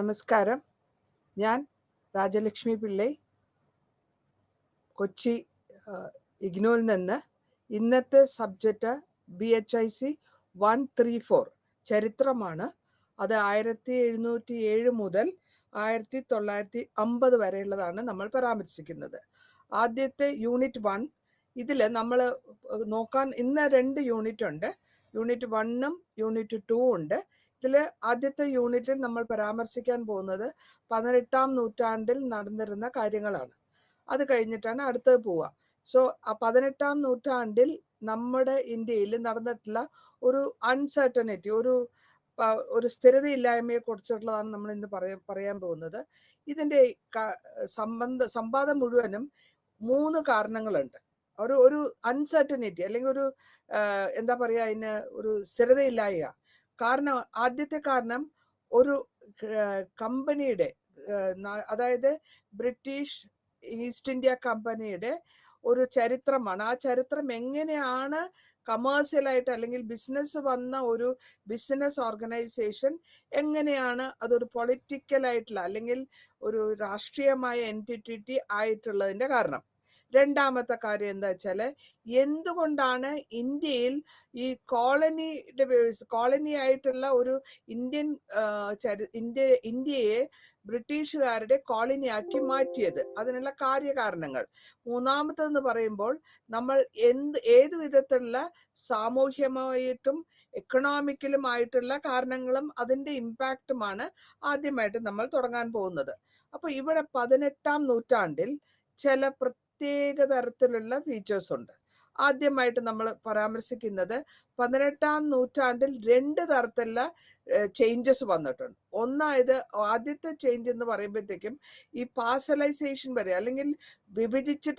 നമസ്കാരം. ഞാൻ രാജലക്ഷ്മി പിള്ളൈ, കൊച്ചി ഇഗ്നോയിൽ നിന്ന്. ഇന്നത്തെ സബ്ജക്റ്റ് BHIC 134 ചരിത്രമാണ്. അത് 1707 മുതൽ 1950 വരെയുള്ളതാണ് നമ്മൾ പരാമർശിക്കുന്നത്. ആദ്യത്തെ യൂണിറ്റ് 1, ഇതിൽ നമ്മൾ നോക്കാൻ ഇന്ന് 2 യൂണിറ്റ് ഉണ്ട്. യൂണിറ്റ് 1ഉം യൂണിറ്റ് 2 ഉണ്ട്. ഇതിൽ ആദ്യത്തെ യൂണിറ്റിൽ നമ്മൾ പരാമർശിക്കാൻ പോകുന്നത് 18ാം നൂറ്റാണ്ടിൽ നടന്നിരുന്ന കാര്യങ്ങളാണ്. അത് കഴിഞ്ഞിട്ടാണ് അടുത്തത് പോവുക. സോ 18ാം നൂറ്റാണ്ടിൽ നമ്മുടെ ഇന്ത്യയിൽ നടന്നിട്ടുള്ള ഒരു അൺസർട്ടനിറ്റി, ഒരു സ്ഥിരതയില്ലായ്മയെ കുറിച്ചിട്ടുള്ളതാണ് നമ്മൾ ഇന്ന് പറയാൻ പോകുന്നത്. ഇതിൻ്റെ സംവാദം മുഴുവനും 3 കാരണങ്ങളുണ്ട്. ഒരു അൺസർട്ടനിറ്റി അല്ലെങ്കിൽ ഒരു എന്താ പറയുക, അതിന് ഒരു സ്ഥിരതയില്ലായ്മ. കാരണം ആദ്യത്തെ കാരണം ഒരു കമ്പനിയുടെ, അതായത് ബ്രിട്ടീഷ് ഈസ്റ്റ് ഇന്ത്യ കമ്പനിയുടെ ഒരു ചരിത്രമാണ്. ആ ചരിത്രം എങ്ങനെയാണ് കമേഴ്സ്യലായിട്ട് അല്ലെങ്കിൽ ബിസിനസ് വന്ന ഒരു ബിസിനസ് ഓർഗനൈസേഷൻ എങ്ങനെയാണ് അതൊരു പൊളിറ്റിക്കലായിട്ടുള്ള അല്ലെങ്കിൽ ഒരു രാഷ്ട്രീയമായ എൻറ്റിറ്റി ആയിട്ടുള്ളതിൻ്റെ കാരണം. രണ്ടാമത്തെ കാര്യം എന്താ വെച്ചാൽ, എന്തുകൊണ്ടാണ് ഇന്ത്യയിൽ ഈ കോളനി ആയിട്ടുള്ള ഒരു ഇന്ത്യയെ ബ്രിട്ടീഷുകാരുടെ കോളനിയാക്കി മാറ്റിയത്, അതിനുള്ള കാര്യകാരണങ്ങൾ. മൂന്നാമത്തെന്ന് പറയുമ്പോൾ നമ്മൾ ഏത് വിധത്തിലുള്ള സാമൂഹ്യമായിട്ടും എക്കണോമിക്കലുമായിട്ടുള്ള കാരണങ്ങളും അതിൻ്റെ ഇമ്പാക്റ്റുമാണ് ആദ്യമായിട്ട് നമ്മൾ തുടങ്ങാൻ പോകുന്നത്. അപ്പോൾ ഇവിടെ 18ാം നൂറ്റാണ്ടിൽ ചില പ്രത്യേക തരത്തിലുള്ള ഫീച്ചേഴ്സ് ഉണ്ട്. ആദ്യമായിട്ട് നമ്മൾ പരാമർശിക്കുന്നത് 18ാം നൂറ്റാണ്ടിൽ 2 തരത്തിലുള്ള ചേഞ്ചസ് വന്നിട്ടുണ്ട്. ആദ്യത്തെ ചേഞ്ച് എന്ന് പറയുമ്പോഴത്തേക്കും ഈ പാർസലൈസേഷൻ വരെ, അല്ലെങ്കിൽ വിഭജിച്ച്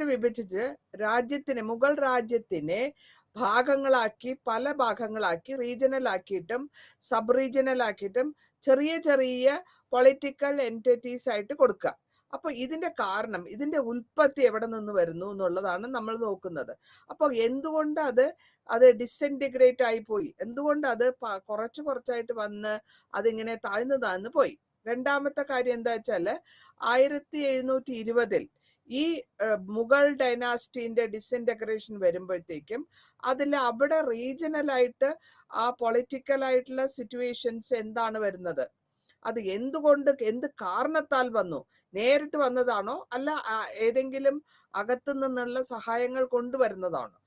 മുഗൾ രാജ്യത്തിനെ പല ഭാഗങ്ങളാക്കി റീജിയണൽ ആക്കിയിട്ടും സബ് റീജിയണൽ ആക്കിയിട്ടും ചെറിയ പൊളിറ്റിക്കൽ എൻറ്റിറ്റീസ് ആയിട്ട് കൊടുക്കുക. അപ്പോൾ ഇതിന്റെ കാരണം, ഇതിന്റെ ഉൽപ്പത്തി എവിടെ നിന്ന് വരുന്നു എന്നുള്ളതാണ് നമ്മൾ നോക്കുന്നത്. അപ്പോൾ എന്തുകൊണ്ട് അത് ഡിസിൻറ്റിഗ്രേറ്റ് ആയി പോയി, എന്തുകൊണ്ട് അത് കുറച്ചായിട്ട് വന്ന് അതിങ്ങനെ താഴ്ന്നു പോയി. രണ്ടാമത്തെ കാര്യം എന്താ വെച്ചാൽ, 1720 ഈ മുഗൾ ഡൈനാസ്റ്റിന്റെ ഡിസിൻറ്റഗ്രേഷൻ വരുമ്പോഴത്തേക്കും അവിടെ റീജിയണലായിട്ട് ആ പൊളിറ്റിക്കലായിട്ടുള്ള സിറ്റുവേഷൻസ് എന്താണ് വരുന്നത്, അത് എന്ത് കാരണത്താൽ വന്നു, നേരിട്ട് വന്നതാണോ അല്ല ഏതെങ്കിലും അകത്തു നിന്നുള്ള സഹായങ്ങൾ കൊണ്ടുവരുന്നതാണോ?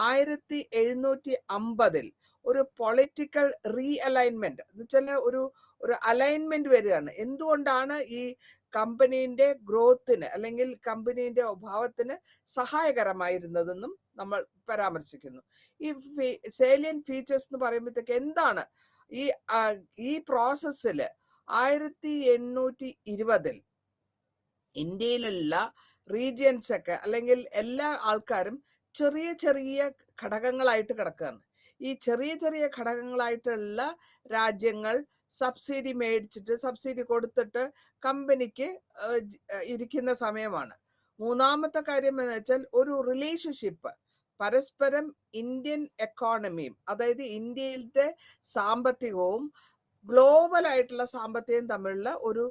1750 ഒരു പൊളിറ്റിക്കൽ റീഅലൈൻമെന്റ് എന്ന് വെച്ചാൽ ഒരു അലൈൻമെന്റ് വരികയാണ്. എന്തുകൊണ്ടാണ് ഈ കമ്പനീന്റെ ഗ്രോത്തിന് അല്ലെങ്കിൽ കമ്പനീന്റെ അഭാവത്തിന് സഹായകരമായിരുന്നതെന്നും നമ്മൾ പരാമർശിക്കുന്നു. ഈ സേലിയൻ ഫീച്ചേഴ്സ് എന്ന് പറയുമ്പോഴത്തേക്ക് എന്താണ് ഈ പ്രോസസ്സിൽ 1820 ഇന്ത്യയിലുള്ള റീജിയൻസ് ഒക്കെ അല്ലെങ്കിൽ എല്ലാ ആൾക്കാരും ചെറിയ ഘടകങ്ങളായിട്ട് കിടക്കുകയാണ്. ഈ ചെറിയ ഘടകങ്ങളായിട്ടുള്ള രാജ്യങ്ങൾ സബ്സിഡി കൊടുത്തിട്ട് കമ്പനിക്ക് ഇരിക്കുന്ന സമയമാണ്. മൂന്നാമത്തെ കാര്യം എന്ന് വെച്ചാൽ, ഒരു റിലേഷൻഷിപ്പ് പരസ്പരം ഇന്ത്യൻ എക്കോണമിയും, അതായത് ഇന്ത്യയിലത്തെ സാമ്പത്തികവും ഗ്ലോബൽ ആയിട്ടുള്ള സാമ്പത്തികം തമ്മിലുള്ള ഒരു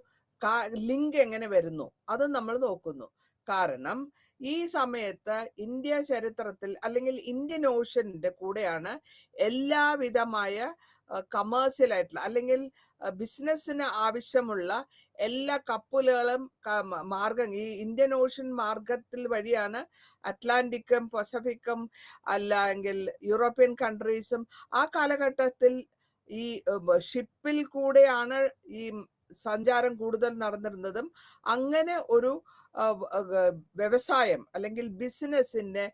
ലിങ്ക് എങ്ങനെ വരുന്നു അത് നമ്മൾ നോക്കുന്നു. കാരണം ഈ സമയത്ത് ഇന്ത്യ ചരിത്രത്തിൽ അല്ലെങ്കിൽ ഇന്ത്യൻ ഓഷ്യന്റെ കൂടെയാണ് എല്ലാവിധമായ കമേഴ്സ്യലായിട്ടുള്ള അല്ലെങ്കിൽ ബിസിനസ്സിന് ആവശ്യമുള്ള എല്ലാ കപ്പലുകളും ഈ ഇന്ത്യൻ ഓഷ്യൻ മാർഗത്തിൽ വഴിയാണ് അറ്റ്ലാന്റിക്കും പസഫിക്കും അല്ലെങ്കിൽ യൂറോപ്യൻ കൺട്രീസും ആ കാലഘട്ടത്തിൽ ഈ ഷിപ്പിൽ കൂടെയാണ് ഈ സഞ്ചാരം കൂടുതൽ നടന്നിരുന്നതും. അങ്ങനെ ഒരു വ്യവസായം അല്ലെങ്കിൽ ബിസിനസിന്റെ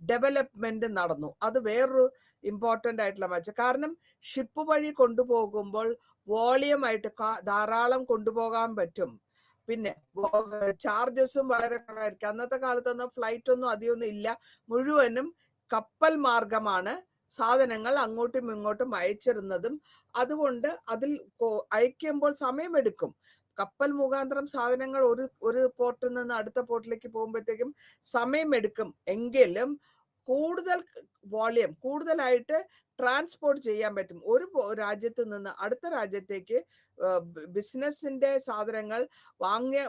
ഡെവലപ്മെന്റ് നടന്നു. അത് വേറൊരു ഇമ്പോർട്ടൻ്റ് ആയിട്ടുള്ള മാറ്റം. കാരണം ഷിപ്പ് വഴി കൊണ്ടുപോകുമ്പോൾ വോളിയം ആയിട്ട് ധാരാളം കൊണ്ടുപോകാൻ പറ്റും. പിന്നെ ചാർജസും വളരെ കുറവായിരിക്കും. അന്നത്തെ കാലത്തൊന്നും ഫ്ലൈറ്റ് ഒന്നും അധികമൊന്നും ഇല്ല. മുഴുവനും കപ്പൽ മാർഗമാണ് സാധനങ്ങൾ അങ്ങോട്ടും ഇങ്ങോട്ടും അയച്ചിരുന്നതും. അതുകൊണ്ട് അതിൽ അയക്കുമ്പോൾ സമയമെടുക്കും. കപ്പൽ മുഖാന്തരം സാധനങ്ങൾ ഒരു പോർട്ടിൽ നിന്ന് അടുത്ത പോർട്ടിലേക്ക് പോകുമ്പോഴത്തേക്കും സമയമെടുക്കും. എങ്കിലും കൂടുതൽ വോളിയം കൂടുതലായിട്ട് ട്രാൻസ്പോർട്ട് ചെയ്യാൻ പറ്റും. ഒരു രാജ്യത്ത് നിന്ന് അടുത്ത രാജ്യത്തേക്ക് ബിസിനസിന്റെ സാധനങ്ങൾ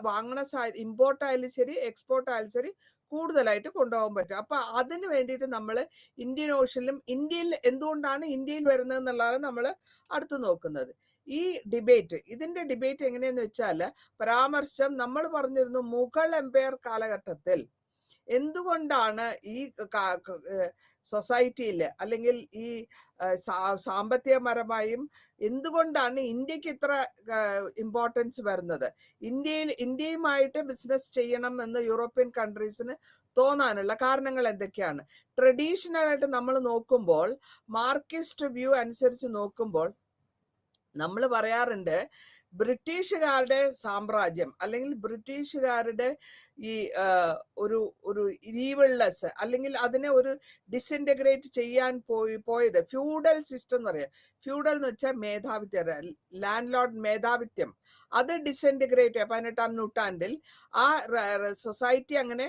വാങ്ങണ ഇമ്പോർട്ട് ആയാലും ശരി എക്സ്പോർട്ട് ആയാലും ശരി കൂടുതലായിട്ട് കൊണ്ടുപോകാൻ പറ്റും. അപ്പൊ അതിന് വേണ്ടിയിട്ട് നമ്മൾ ഇന്ത്യൻ ഓഷനിലും ഇന്ത്യയിൽ എന്തുകൊണ്ടാണ് ഇന്ത്യയിൽ വരുന്നത് എന്നുള്ളതാണ് നമ്മൾ അടുത്ത് നോക്കുന്നത്. ഈ ഇതിന്റെ ഡിബേറ്റ് എങ്ങനെയെന്ന് വെച്ചാൽ പരാമർശം നമ്മൾ പറഞ്ഞിരുന്നു മുഗൾ എംപയർ കാലഘട്ടത്തിൽ എന്തുകൊണ്ടാണ് ഈ സൊസൈറ്റിയിൽ അല്ലെങ്കിൽ ഈ സാമ്പത്തികപരമായും എന്തുകൊണ്ടാണ് ഇന്ത്യക്ക് ഇത്ര ഇമ്പോർട്ടൻസ് വരുന്നത്, ഇന്ത്യയുമായിട്ട് ബിസിനസ് ചെയ്യണം എന്ന് യൂറോപ്യൻ കൺട്രീസിന് തോന്നാനുള്ള കാരണങ്ങൾ എന്തൊക്കെയാണ്? ട്രഡീഷണൽ ആയിട്ട് നമ്മൾ നോക്കുമ്പോൾ, മാർക്സിസ്റ്റ് വ്യൂ അനുസരിച്ച് നോക്കുമ്പോൾ നമ്മൾ പറയാറുണ്ട് ബ്രിട്ടീഷുകാരുടെ സാമ്രാജ്യം അല്ലെങ്കിൽ ബ്രിട്ടീഷുകാരുടെ ഈ ഒരു ഈവിൾനെസ് അല്ലെങ്കിൽ അതിനെ ഒരു ഡിസിൻറ്റഗ്രേറ്റ് ചെയ്യാൻ പോയത് ഫ്യൂഡൽ സിസ്റ്റം എന്ന് പറയാം. ഫ്യൂഡൽ എന്ന് വെച്ചാൽ മേധാവിത്വം, ലാൻഡ് ലോർഡ് മേധാവിത്വം, അത് ഡിസിൻറ്റഗ്രേറ്റ് 18-ാം നൂറ്റാണ്ടിൽ ആ സൊസൈറ്റി അങ്ങനെ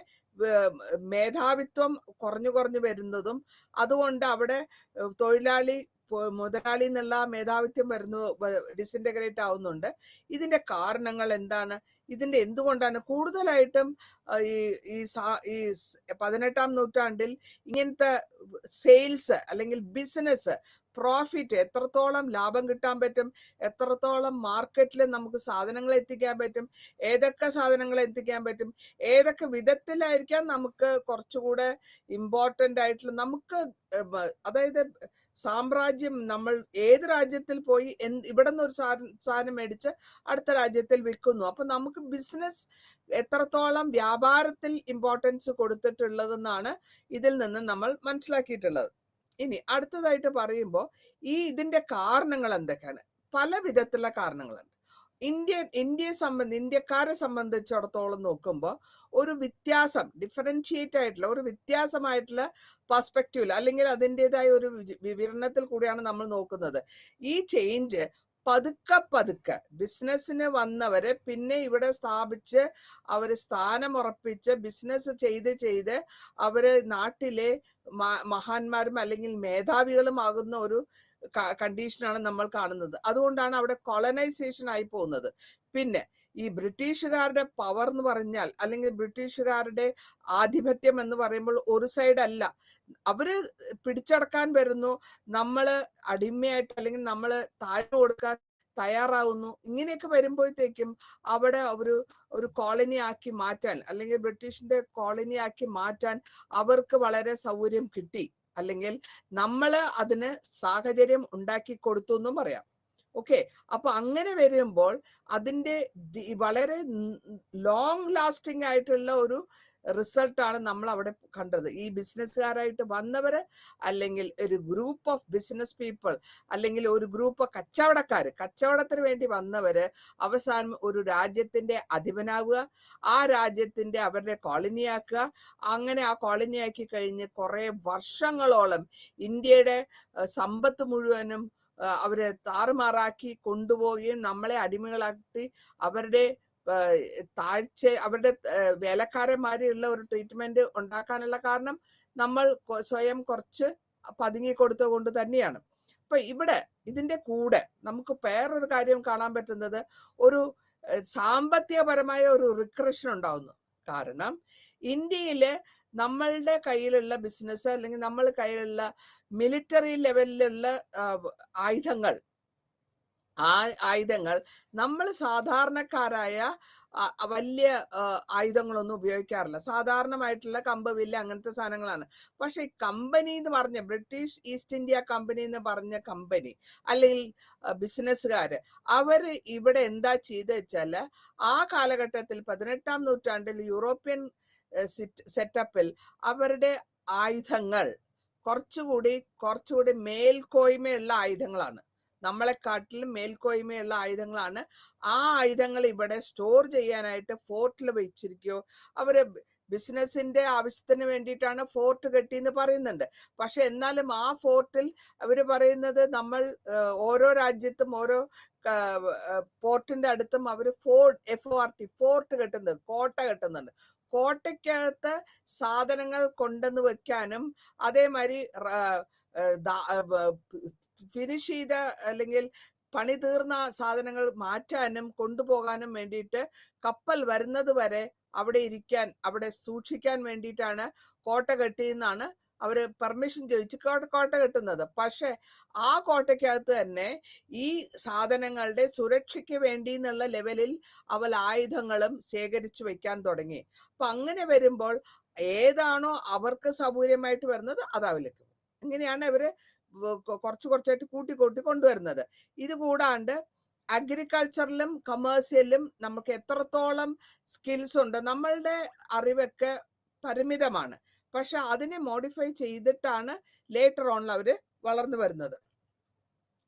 മേധാവിത്വം കുറഞ്ഞു വരുന്നതും അതുകൊണ്ട് അവിടെ മുതലാളി എന്നുള്ള മേധാവിത്വം വരുന്നു, ഡിസിൻറ്റഗ്രേറ്റ് ആവുന്നുണ്ട്. ഇതിന്റെ കാരണങ്ങൾ എന്താണ്? ഇതിന്റെ എന്തുകൊണ്ടാണ് കൂടുതലായിട്ടും ഈ 18-ാം നൂറ്റാണ്ടിൽ ഇങ്ങനത്തെ സെയിൽസ് അല്ലെങ്കിൽ ബിസിനസ് പ്രോഫിറ്റ്, എത്രത്തോളം ലാഭം കിട്ടാൻ പറ്റും, എത്രത്തോളം മാർക്കറ്റിൽ നമുക്ക് സാധനങ്ങൾ എത്തിക്കാൻ പറ്റും, ഏതൊക്കെ സാധനങ്ങൾ എത്തിക്കാൻ പറ്റും, ഏതൊക്കെ വിധത്തിലായിരിക്കാം നമുക്ക് കുറച്ചുകൂടെ ഇമ്പോർട്ടൻ്റ് ആയിട്ടുള്ള നമുക്ക്, അതായത് സാമ്രാജ്യം, നമ്മൾ ഏത് രാജ്യത്തിൽ പോയി ഇവിടെ നിന്ന് ഒരു സാധനം മേടിച്ച് അടുത്ത രാജ്യത്തിൽ വിൽക്കുന്നു. അപ്പൊ നമുക്ക് ബിസിനസ് എത്രത്തോളം വ്യാപാരത്തിൽ ഇമ്പോർട്ടൻസ് കൊടുത്തിട്ടുള്ളതെന്നാണ് ഇതിൽ നിന്ന് നമ്മൾ മനസ്സിലാക്കിയിട്ടുള്ളത്. ഇനി അടുത്തതായിട്ട് പറയുമ്പോൾ ഇതിന്റെ കാരണങ്ങൾ എന്തൊക്കെയാണ്? പല വിധത്തിലുള്ള കാരണങ്ങളുണ്ട്. ഇന്ത്യക്കാരെ സംബന്ധിച്ചിടത്തോളം നോക്കുമ്പോൾ ഒരു വ്യത്യാസം, ഡിഫറൻഷിയേറ്റ് ആയിട്ടുള്ള ഒരു വ്യത്യാസമായിട്ടുള്ള പെർസ്പെക്റ്റീവിൽ അല്ലെങ്കിൽ അതിൻ്റെതായ ഒരു വിവരണത്തിൽ കൂടിയാണ് നമ്മൾ നോക്കുന്നത്. ഈ ചേഞ്ച് പതുക്കെ ബിസിനസ്സിന് വന്നവര് പിന്നെ ഇവിടെ സ്ഥാപിച്ച് അവര് സ്ഥാനമുറപ്പിച്ച് ബിസിനസ് ചെയ്ത് അവര് നാട്ടിലെ മഹാന്മാരും അല്ലെങ്കിൽ മേധാവികളും ആകുന്ന ഒരു കണ്ടീഷനാണ് നമ്മൾ കാണുന്നത്. അതുകൊണ്ടാണ് അവിടെ കോളനൈസേഷൻ ആയി പോകുന്നത്. പിന്നെ ഈ ബ്രിട്ടീഷുകാരുടെ പവർ എന്ന് പറഞ്ഞാൽ അല്ലെങ്കിൽ ബ്രിട്ടീഷുകാരുടെ ആധിപത്യം എന്ന് പറയുമ്പോൾ ഒരു സൈഡ് അല്ല, അവര് പിടിച്ചടക്കാൻ വരുന്നു, നമ്മള് അടിമയായിട്ട് അല്ലെങ്കിൽ നമ്മള് താഴ്ന്നു കൊടുക്കാൻ തയ്യാറാവുന്നു. ഇങ്ങനെയൊക്കെ വരുമ്പോഴത്തേക്കും അവിടെ ഒരു കോളനി ആക്കി മാറ്റാൻ അല്ലെങ്കിൽ ബ്രിട്ടീഷിന്റെ കോളനി ആക്കി മാറ്റാൻ അവർക്ക് വളരെ സൗകര്യം കിട്ടി, അല്ലെങ്കിൽ നമ്മള് അതിന് സാഹചര്യം ഉണ്ടാക്കി കൊടുത്തു എന്നും പറയാം. ഓക്കെ, അപ്പൊ അങ്ങനെ വരുമ്പോൾ അതിന്റെ വളരെ ലോങ് ലാസ്റ്റിംഗ് ആയിട്ടുള്ള ഒരു റിസൾട്ടാണ് നമ്മൾ അവിടെ കണ്ടത്. ഈ ബിസിനസ്സുകാരായിട്ട് വന്നവര് അല്ലെങ്കിൽ ഒരു ഗ്രൂപ്പ് ഓഫ് ബിസിനസ് പീപ്പിൾ അല്ലെങ്കിൽ ഒരു ഗ്രൂപ്പ് കച്ചവടത്തിന് വേണ്ടി വന്നവര് അവസാനം ഒരു രാജ്യത്തിന്റെ അധിപനാവുക, ആ രാജ്യത്തിന്റെ അവരുടെ കോളനിയാക്കുക. അങ്ങനെ ആ കോളനിയാക്കി കഴിഞ്ഞ് കുറെ വർഷങ്ങളോളം ഇന്ത്യയുടെ സമ്പത്ത് മുഴുവനും അവരെ താറുമാറാക്കി കൊണ്ടുപോവുകയും നമ്മളെ അടിമകളാക്കി അവരുടെ അവരുടെ വേലക്കാരന്മാരുള്ള ഒരു ട്രീറ്റ്മെന്റ് ഉണ്ടാക്കാനുള്ള കാരണം നമ്മൾ സ്വയം കുറച്ച് പതുങ്ങി കൊടുത്തത് കൊണ്ട് തന്നെയാണ്. അപ്പൊ ഇതിന്റെ കൂടെ നമുക്ക് വേറൊരു കാര്യം കാണാൻ പറ്റുന്നത് ഒരു സാമ്പത്തികപരമായ ഒരു റിക്രഷൻ ഉണ്ടാവുന്നു. കാരണം ഇന്ത്യയില് നമ്മളുടെ കയ്യിലുള്ള ബിസിനസ് അല്ലെങ്കിൽ നമ്മളുടെ കയ്യിലുള്ള മിലിറ്ററി ലെവലിലുള്ള ആയുധങ്ങൾ നമ്മൾ സാധാരണക്കാരായ വലിയ ആയുധങ്ങളൊന്നും ഉപയോഗിക്കാറില്ല. സാധാരണമായിട്ടുള്ള കമ്പ്, അങ്ങനത്തെ സാധനങ്ങളാണ്. പക്ഷെ ഈ കമ്പനി എന്ന് പറഞ്ഞ ബ്രിട്ടീഷ് ഈസ്റ്റ് ഇന്ത്യ കമ്പനി എന്ന് പറഞ്ഞ കമ്പനി അല്ലെങ്കിൽ ബിസിനസ്സുകാര് അവര് ഇവിടെ എന്താ ചെയ്ത് വെച്ചാല് ആ കാലഘട്ടത്തിൽ 18-ാം നൂറ്റാണ്ടിൽ യൂറോപ്യൻ സെറ്റപ്പിൽ അവരുടെ ആയുധങ്ങൾ കുറച്ചുകൂടി മേൽക്കോയ്മയുള്ള ആയുധങ്ങളാണ്, നമ്മളെക്കാട്ടിലും മേൽക്കോയ്മയുള്ള ആയുധങ്ങളാണ്. ആ ആയുധങ്ങൾ ഇവിടെ സ്റ്റോർ ചെയ്യാനായിട്ട് ഫോർട്ടിൽ വെച്ചിരിക്കുകയോ, അവര് ബിസിനസിന്റെ ആവശ്യത്തിന് വേണ്ടിയിട്ടാണ് ഫോർട്ട് കെട്ടിയെന്ന് പറയുന്നുണ്ട്. പക്ഷെ എന്നാലും ആ ഫോർട്ടിൽ അവര് പറയുന്നത് നമ്മൾ ഓരോ രാജ്യത്തും ഓരോ പോർട്ടിന്റെ അടുത്തും അവര് ഫോർട്ട് കെട്ടുന്നുണ്ട്, കോട്ട കെട്ടുന്നുണ്ട്. കോട്ടയ്ക്കകത്ത് സാധനങ്ങൾ കൊണ്ടുവന്ന് വെക്കാനും അതേമാതിരി ഫിനിഷ് ചെയ്ത അല്ലെങ്കിൽ പണി തീർന്ന സാധനങ്ങൾ മാറ്റാനും കൊണ്ടുപോകാനും വേണ്ടിയിട്ട് കപ്പൽ വരുന്നത് വരെ അവിടെ ഇരിക്കാൻ, അവിടെ സൂക്ഷിക്കാൻ വേണ്ടിയിട്ടാണ് കോട്ട കെട്ടിയെന്നാണ് അവര് പെർമിഷൻ ചോദിച്ച് കോട്ട കെട്ടുന്നത്. പക്ഷെ ആ കോട്ടയ്ക്കകത്ത് തന്നെ ഈ സാധനങ്ങളുടെ സുരക്ഷയ്ക്ക് വേണ്ടി എന്നുള്ള ലെവലിൽ അവൽ ആയുധങ്ങളും ശേഖരിച്ചു വെക്കാൻ തുടങ്ങി. അപ്പൊ അങ്ങനെ വരുമ്പോൾ ഏതാണോ അവർക്ക് സൗകര്യമായിട്ട് വരുന്നത് അത് അവലേക്ക്. ഇങ്ങനെയാണ് ഇവര് കുറച്ചായിട്ട് കൂട്ടി കൊണ്ടുവരുന്നത്. ഇത് കൂടാണ്ട് അഗ്രികൾച്ചറിലും കൊമേഴ്സ്യലും നമുക്ക് എത്രത്തോളം സ്കിൽസ് ഉണ്ട്, നമ്മളുടെ അറിവൊക്കെ പരിമിതമാണ്. പക്ഷെ അതിനെ മോഡിഫൈ ചെയ്തിട്ടാണ് ലേറ്റർ ഓൺ അവര് വളർന്നു വരുന്നത്.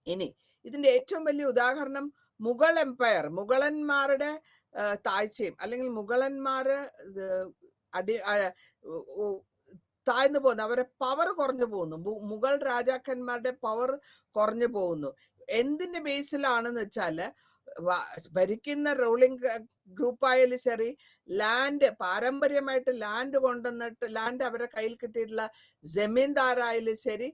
ഇനി ഇതിന്റെ ഏറ്റവും വലിയ ഉദാഹരണം മുഗൾ എംപയർ, മുഗളന്മാരുടെ താഴ്ചയും അല്ലെങ്കിൽ മുഗളന്മാര് താഴ്ന്നു പോകുന്നു, അവരെ പവർ കുറഞ്ഞു പോകുന്നു, മുഗൾ രാജാക്കന്മാരുടെ പവർ കുറഞ്ഞു പോകുന്നു. എന്തിന്റെ ബേസിലാണെന്ന് വെച്ചാല് ഭരിക്കുന്ന റൂളിംഗ് ഗ്രൂപ്പായാലും ശരി, ലാൻഡ് പാരമ്പര്യമായിട്ട് ലാൻഡ് കൊണ്ടുവന്നിട്ട് ലാൻഡ് അവരുടെ കയ്യിൽ കിട്ടിയിട്ടുള്ള ജമീന്ദാരായാലും ശരി,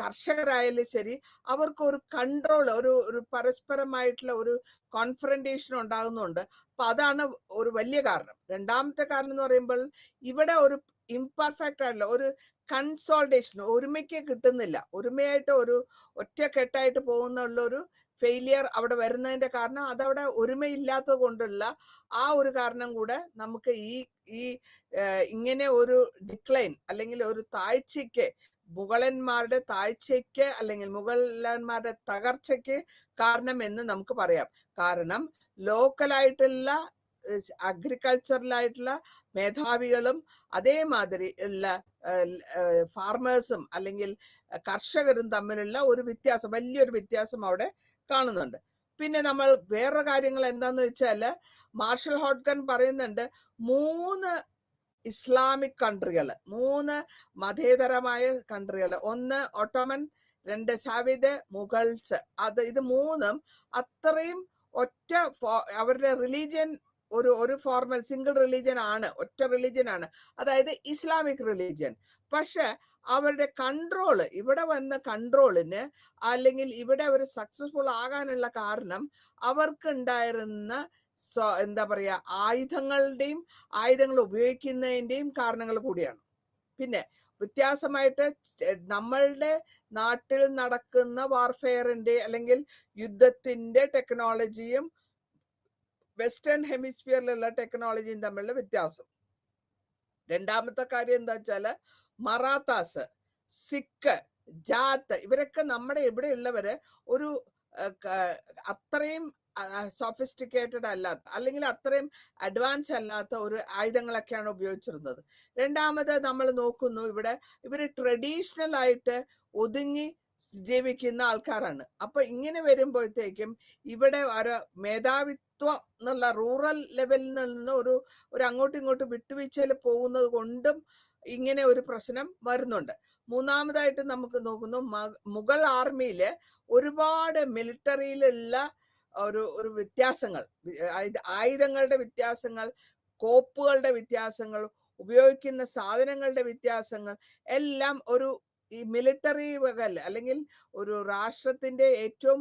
കർഷകരായാലും ശരി, അവർക്ക് ഒരു കൺട്രോൾ, ഒരു പരസ്പരമായിട്ടുള്ള ഒരു കോൺഫറന്റേഷൻ ഉണ്ടാകുന്നുണ്ട്. അപ്പൊ അതാണ് ഒരു വലിയ കാരണം. രണ്ടാമത്തെ കാരണം എന്ന് പറയുമ്പോൾ ഇവിടെ ഒരു ഇംപെർഫെക്റ്റ് ആയിട്ടുള്ള ഒരു കൺസോൾട്ടേഷൻ, ഒരുമയ്ക്ക് കിട്ടുന്നില്ല. ഒരുമയായിട്ട് ഒരു ഒറ്റക്കെട്ടായിട്ട് പോകുന്നുള്ള ഒരു ഫെയിലിയർ അവിടെ വരുന്നതിന്റെ കാരണം അതവിടെ ഒരുമയില്ലാത്തത് കൊണ്ടുള്ള ആ ഒരു കാരണം കൂടെ നമുക്ക് ഈ ഇങ്ങനെ ഒരു ഡിക്ലൈൻ അല്ലെങ്കിൽ ഒരു താഴ്ചയ്ക്ക്, മുഗളന്മാരുടെ താഴ്ചയ്ക്ക് അല്ലെങ്കിൽ മുഗളന്മാരുടെ തകർച്ചയ്ക്ക് കാരണം എന്ന് നമുക്ക് പറയാം. കാരണം ലോക്കലായിട്ടുള്ള അഗ്രികൾച്ചറലായിട്ടുള്ള മേധാവികളും അതേമാതിരി ഉള്ള ഫാർമേഴ്സും അല്ലെങ്കിൽ കർഷകരും തമ്മിലുള്ള ഒരു വ്യത്യാസം, വലിയൊരു വ്യത്യാസം അവിടെ കാണുന്നുണ്ട്. പിന്നെ നമ്മൾ വേറെ കാര്യങ്ങൾ എന്താന്ന് വെച്ചാല് മാർഷൽ ഹോട്ട്ഗൺ പറയുന്നുണ്ട് 3 ഇസ്ലാമിക് കൺട്രികൾ, 3 മതേതരമായ കൺട്രികൾ, 1 ഒട്ടോമൻ, 2 സാവിദ്, മുഗൾസ്. ഇത് 3ഉം അത്രയും ഒറ്റ അവരുടെ റിലീജിയൻ ഒരു ഫോർമൽ സിംഗിൾ റിലീജിയൻ ആണ്, ഒറ്റ റിലീജിയൻ ആണ്, അതായത് ഇസ്ലാമിക് റിലീജിയൻ. പക്ഷെ അവരുടെ കൺട്രോള്, ഇവിടെ വന്ന കൺട്രോളിന് അല്ലെങ്കിൽ ഇവിടെ അവർ സക്സസ്ഫുൾ ആകാനുള്ള കാരണം അവർക്കുണ്ടായിരുന്ന എന്താ പറയാ ആയുധങ്ങൾ ഉപയോഗിക്കുന്നതിന്റെയും കാരണങ്ങൾ കൂടിയാണ്. പിന്നെ വ്യത്യാസമായിട്ട് നമ്മളുടെ നാട്ടിൽ നടക്കുന്ന വാർഫെയറിന്റെ അല്ലെങ്കിൽ യുദ്ധത്തിന്റെ ടെക്നോളജിയും വെസ്റ്റേൺ ഹെമിസ്ഫിയറിലുള്ള ടെക്നോളജിയും തമ്മിലുള്ള വ്യത്യാസം. രണ്ടാമത്തെ കാര്യം എന്താ വെച്ചാല് മറാത്താസ്, സിഖ്, ജാത്ത്, ഇവരൊക്കെ നമ്മുടെ ഇവിടെ ഉള്ളവര് ഒരു അത്രയും സോഫിസ്റ്റിക്കേറ്റഡ് അല്ലാത്ത അല്ലെങ്കിൽ അത്രയും അഡ്വാൻസ് അല്ലാത്ത ഒരു ആയുധങ്ങളൊക്കെയാണ് ഉപയോഗിച്ചിരുന്നത്. രണ്ടാമത് നമ്മൾ നോക്കുന്നു, ഇവര് ട്രഡീഷണൽ ആയിട്ട് ഒതുങ്ങി ജീവിക്കുന്ന ആൾക്കാരാണ്. അപ്പൊ ഇങ്ങനെ വരുമ്പോഴത്തേക്കും ഇവിടെ ഒരു മേധാവിത്വം എന്നുള്ള റൂറൽ ലെവലിൽ നിന്ന് ഒരു അങ്ങോട്ടും ഇങ്ങോട്ടും വിട്ടുവീഴ്ചയിൽ പോകുന്നത് കൊണ്ടും ഇങ്ങനെ ഒരു പ്രശ്നം വരുന്നുണ്ട്. മൂന്നാമതായിട്ട് നമുക്ക് നോക്കുന്നു, മുഗൾ ആർമിയില് ഒരുപാട് മിലിറ്ററിയിലുള്ള ഒരു വ്യത്യാസങ്ങൾ, ആയുധങ്ങളുടെ വ്യത്യാസങ്ങൾ, കോപ്പുകളുടെ വ്യത്യാസങ്ങൾ, ഉപയോഗിക്കുന്ന സാധനങ്ങളുടെ വ്യത്യാസങ്ങൾ എല്ലാം ഈ മിലിറ്ററി വകൽ അല്ലെങ്കിൽ ഒരു രാഷ്ട്രത്തിന്റെ ഏറ്റവും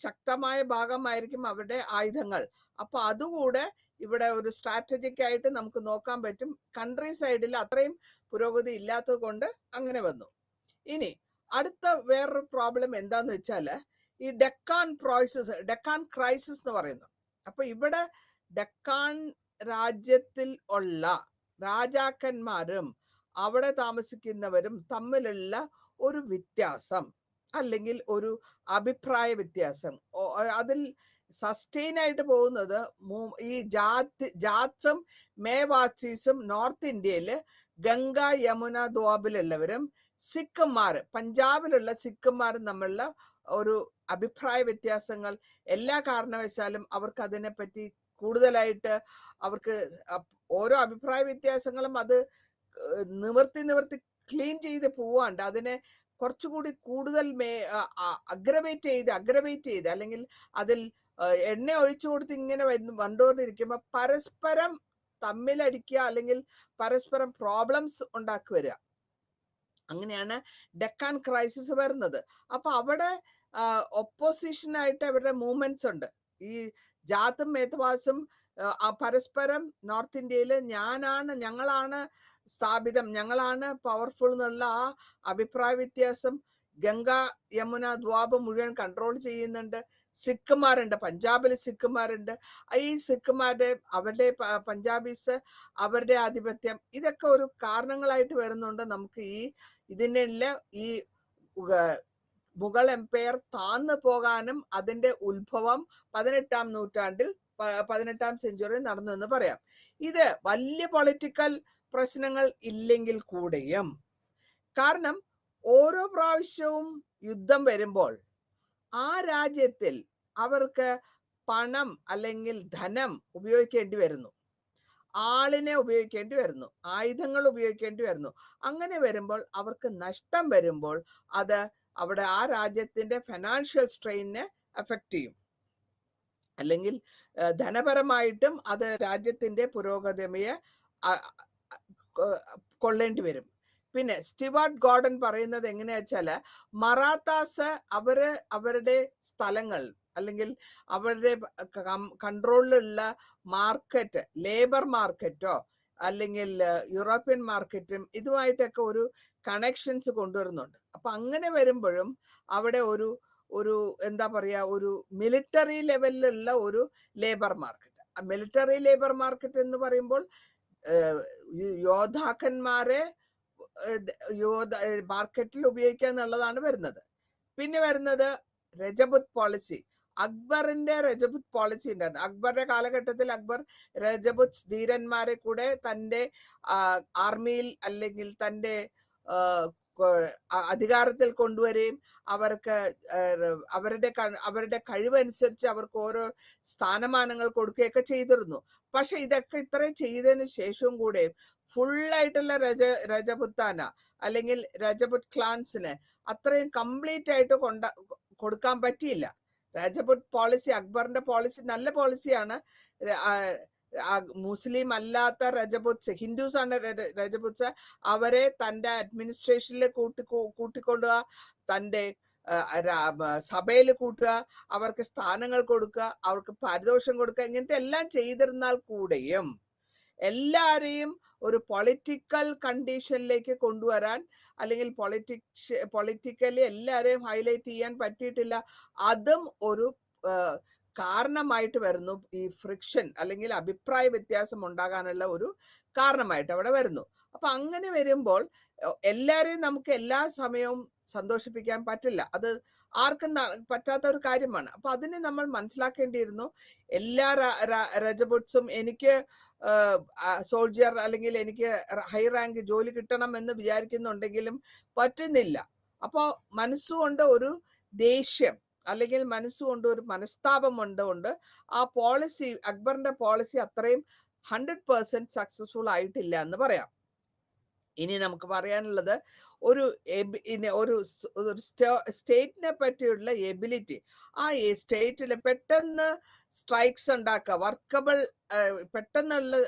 ശക്തമായ ഭാഗമായിരിക്കും അവരുടെ ആയുധങ്ങൾ. അപ്പൊ അതുകൂടെ ഇവിടെ ഒരു സ്ട്രാറ്റജിക് ആയിട്ട് നമുക്ക് നോക്കാൻ പറ്റും. കൺട്രി സൈഡിൽ അത്രയും പുരോഗതി ഇല്ലാത്തത് കൊണ്ട് അങ്ങനെ വന്നു. ഇനി അടുത്ത വേറൊരു പ്രോബ്ലം എന്താന്ന് വെച്ചാല് ഈ ഡെക്കാൻ ക്രൈസിസ് എന്ന് പറയുന്നു. അപ്പൊ ഇവിടെ ഡെക്കാൻ രാജ്യത്തിൽ ഉള്ള രാജാക്കന്മാരും അവിടെ താമസിക്കുന്നവരും തമ്മിലുള്ള ഒരു വ്യത്യാസം അല്ലെങ്കിൽ ഒരു അഭിപ്രായ വ്യത്യാസം, അതിൽ സസ്റ്റെയിൻ ആയിട്ട് പോകുന്നത് ഈ ജാറ്റ്സും മേവാസീസും നോർത്ത് ഇന്ത്യയില് ഗംഗ യമുന ദ്വാബിലുള്ളവരും പഞ്ചാബിലുള്ള സിഖുമാരും തമ്മിലുള്ള ഒരു അഭിപ്രായ വ്യത്യാസങ്ങൾ. എല്ലാ കാരണവശാലും അവർക്ക് അതിനെപ്പറ്റി കൂടുതലായിട്ട് അവർക്ക് ഓരോ അഭിപ്രായ വ്യത്യാസങ്ങളും അത് നിവർത്തി ക്ലീൻ ചെയ്ത് പോവാണ്ട് അതിനെ കുറച്ചുകൂടി കൂടുതൽ അഗ്രവേറ്റ് ചെയ്ത് അല്ലെങ്കിൽ അതിൽ എണ്ണ ഒഴിച്ചു കൊടുത്ത് ഇങ്ങനെ വന്നുകൊണ്ടിരിക്കുമ്പോ പരസ്പരം തമ്മിലടിക്കുക, അല്ലെങ്കിൽ പരസ്പരം പ്രോബ്ലംസ് ഉണ്ടാക്കി വരിക. അങ്ങനെയാണ് ഡെക്കാൻ ക്രൈസിസ് വരുന്നത്. അപ്പൊ അവിടെ ഒപ്പോസിഷനായിട്ട് അവരുടെ മൂവ്മെന്റ്സ് ഉണ്ട്. ഈ ജാത്തും മേത്തവാസും പരസ്പരം നോർത്ത് ഇന്ത്യയിൽ ഞങ്ങളാണ് സ്ഥാപിതം, ഞങ്ങളാണ് പവർഫുൾ എന്നുള്ള ആ അഭിപ്രായ വ്യത്യാസം ഗംഗ യമുന ദ്വാബ് മുഴുവൻ കൺട്രോൾ ചെയ്യുന്നുണ്ട്. സിഖുമാരുണ്ട്, പഞ്ചാബിൽ സിഖുമാരുണ്ട്. ഈ അവരുടെ പഞ്ചാബീസ് അവരുടെ ആധിപത്യം, ഇതൊക്കെ ഒരു കാരണങ്ങളായിട്ട് വരുന്നുണ്ട്. നമുക്ക് ഇതിനെല്ലാം ഈ മുഗൾ എംപയർ താന്നു പോകാനും അതിന്റെ ഉത്ഭവം 18ാം നൂറ്റാണ്ടിൽ 18ാം സെഞ്ചുറിയിൽ നടന്നു എന്ന് പറയാം. ഇത് വലിയ പൊളിറ്റിക്കൽ പ്രശ്നങ്ങൾ ഇല്ലെങ്കിൽ കൂടെയും, കാരണം ഓരോ പ്രാവശ്യവും യുദ്ധം വരുമ്പോൾ ആ രാജ്യത്തിൽ അവർക്ക് പണം അല്ലെങ്കിൽ ധനം ഉപയോഗിക്കേണ്ടി വരുന്നു, ആളിനെ ഉപയോഗിക്കേണ്ടി വരുന്നു, ആയുധങ്ങൾ ഉപയോഗിക്കേണ്ടി വരുന്നു. അങ്ങനെ വരുമ്പോൾ അവർക്ക് നഷ്ടം വരുമ്പോൾ അത് അവിടെ ആ രാജ്യത്തിന്റെ ഫിനാൻഷ്യൽ സ്ട്രെയിനെ അഫക്റ്റ് ചെയ്യും, അല്ലെങ്കിൽ ധനപരമായിട്ടും അത് രാജ്യത്തിന്റെ പുരോഗതിയെ കൊള്ളേണ്ടി വരും. പിന്നെ സ്റ്റുവാർട്ട് ഗോർഡൻ പറയുന്നത് എങ്ങനെയാ വെച്ചാല്, മറാത്താസ് അവരുടെ സ്ഥലങ്ങൾ അല്ലെങ്കിൽ അവരുടെ കൺട്രോളിലുള്ള മാർക്കറ്റ്, ലേബർ മാർക്കറ്റോ അല്ലെങ്കിൽ യൂറോപ്യൻ മാർക്കറ്റും ഇതുമായിട്ടൊക്കെ ഒരു കണക്ഷൻസ് കൊണ്ടുവരുന്നുണ്ട്. അപ്പൊ അങ്ങനെ വരുമ്പോഴും അവിടെ ഒരു എന്താ പറയാ, ഒരു മിലിറ്ററി ലെവലിലുള്ള ഒരു labour market. Military labour market എന്ന് പറയുമ്പോൾ യോദ്ധാക്കന്മാരെ മാർക്കറ്റിൽ ഉപയോഗിക്കുക എന്നുള്ളതാണ് വരുന്നത്. പിന്നെ വരുന്നത് രജപുത് പോളിസി. അക്ബറിന്റെ രജപുത് പോളിസി ഉണ്ടായിരുന്നു. അക്ബറുടെ കാലഘട്ടത്തിൽ അക്ബർ രജപുത് ധീരന്മാരെ കൂടെ തന്റെ ആർമിയിൽ അല്ലെങ്കിൽ തന്റെ അധികാരത്തിൽ കൊണ്ടുവരികയും അവർക്ക് അവരുടെ കഴിവനുസരിച്ച് അവർക്ക് ഓരോ സ്ഥാനമാനങ്ങൾ കൊടുക്കുകയൊക്കെ ചെയ്തിരുന്നു. പക്ഷെ ഇതൊക്കെ ഇത്രയും ചെയ്തതിനു ശേഷവും കൂടെ ഫുള്ളായിട്ടുള്ള രജപുത്താന അല്ലെങ്കിൽ രജപുത് ക്ലാൻസിന് അത്രയും കംപ്ലീറ്റ് ആയിട്ട് കൊടുക്കാൻ പറ്റിയില്ല. രജപുത് പോളിസി, അക്ബറിന്റെ പോളിസി നല്ല പോളിസിയാണ്. മുസ്ലിം അല്ലാത്ത രജപുത്സ്, ഹിന്ദുസ് ആണ് രജപുത്സ്, അവരെ തന്റെ അഡ്മിനിസ്ട്രേഷനിൽ കൂട്ടിക്കൊണ്ടുക, തന്റെ സഭയിൽ കൂട്ടുക, അവർക്ക് സ്ഥാനങ്ങൾ കൊടുക്കുക, അവർക്ക് പാരിതോഷം കൊടുക്കുക, ഇങ്ങനത്തെ എല്ലാം ചെയ്തിരുന്നാൽ കൂടെയും എല്ലാരെയും ഒരു പൊളിറ്റിക്കൽ കണ്ടീഷനിലേക്ക് കൊണ്ടുവരാൻ അല്ലെങ്കിൽ പൊളിറ്റിക്കലി എല്ലാരെയും ഹൈലൈറ്റ് ചെയ്യാൻ പറ്റിയിട്ടില്ല. അതും ഒരു കാരണമായിട്ട് വരുന്നു. ഈ ഫ്രിക്ഷൻ അല്ലെങ്കിൽ അഭിപ്രായ വ്യത്യാസം ഉണ്ടാകാനുള്ള ഒരു കാരണമായിട്ട് അവിടെ വരുന്നു. അപ്പൊ അങ്ങനെ വരുമ്പോൾ എല്ലാരെയും നമുക്ക് എല്ലാ സമയവും സന്തോഷിപ്പിക്കാൻ പറ്റില്ല, അത് ആർക്കും പറ്റാത്ത ഒരു കാര്യമാണ്. അപ്പൊ അതിനെ നമ്മൾ മനസ്സിലാക്കേണ്ടിയിരുന്നു. എല്ലാ രജപുട്സും എനിക്ക് സോൾജിയർ അല്ലെങ്കിൽ എനിക്ക് ഹൈ റാങ്ക് ജോലി കിട്ടണം എന്ന് വിചാരിക്കുന്നുണ്ടെങ്കിലും പറ്റുന്നില്ല. അപ്പോ മനസ്സുകൊണ്ട് ഒരു ദേഷ്യം അല്ലെങ്കിൽ മനസ്സുകൊണ്ട് ഒരു മനസ്താപം കൊണ്ട് ആ പോളിസി, അക്ബറിന്റെ പോളിസി അത്രയും 100% സക്സസ്ഫുൾ ആയിട്ടില്ല എന്ന് പറയാം. ഇനി നമുക്ക് പറയാനുള്ളത് ഒരു സ്റ്റേറ്റിനെ പറ്റിയുള്ള എബിലിറ്റി. ആ സ്റ്റേറ്റിൽ പെട്ടെന്ന് സ്ട്രൈക്സ് ഉണ്ടാക്കുക, വർക്കബിൾ, പെട്ടെന്നുള്ള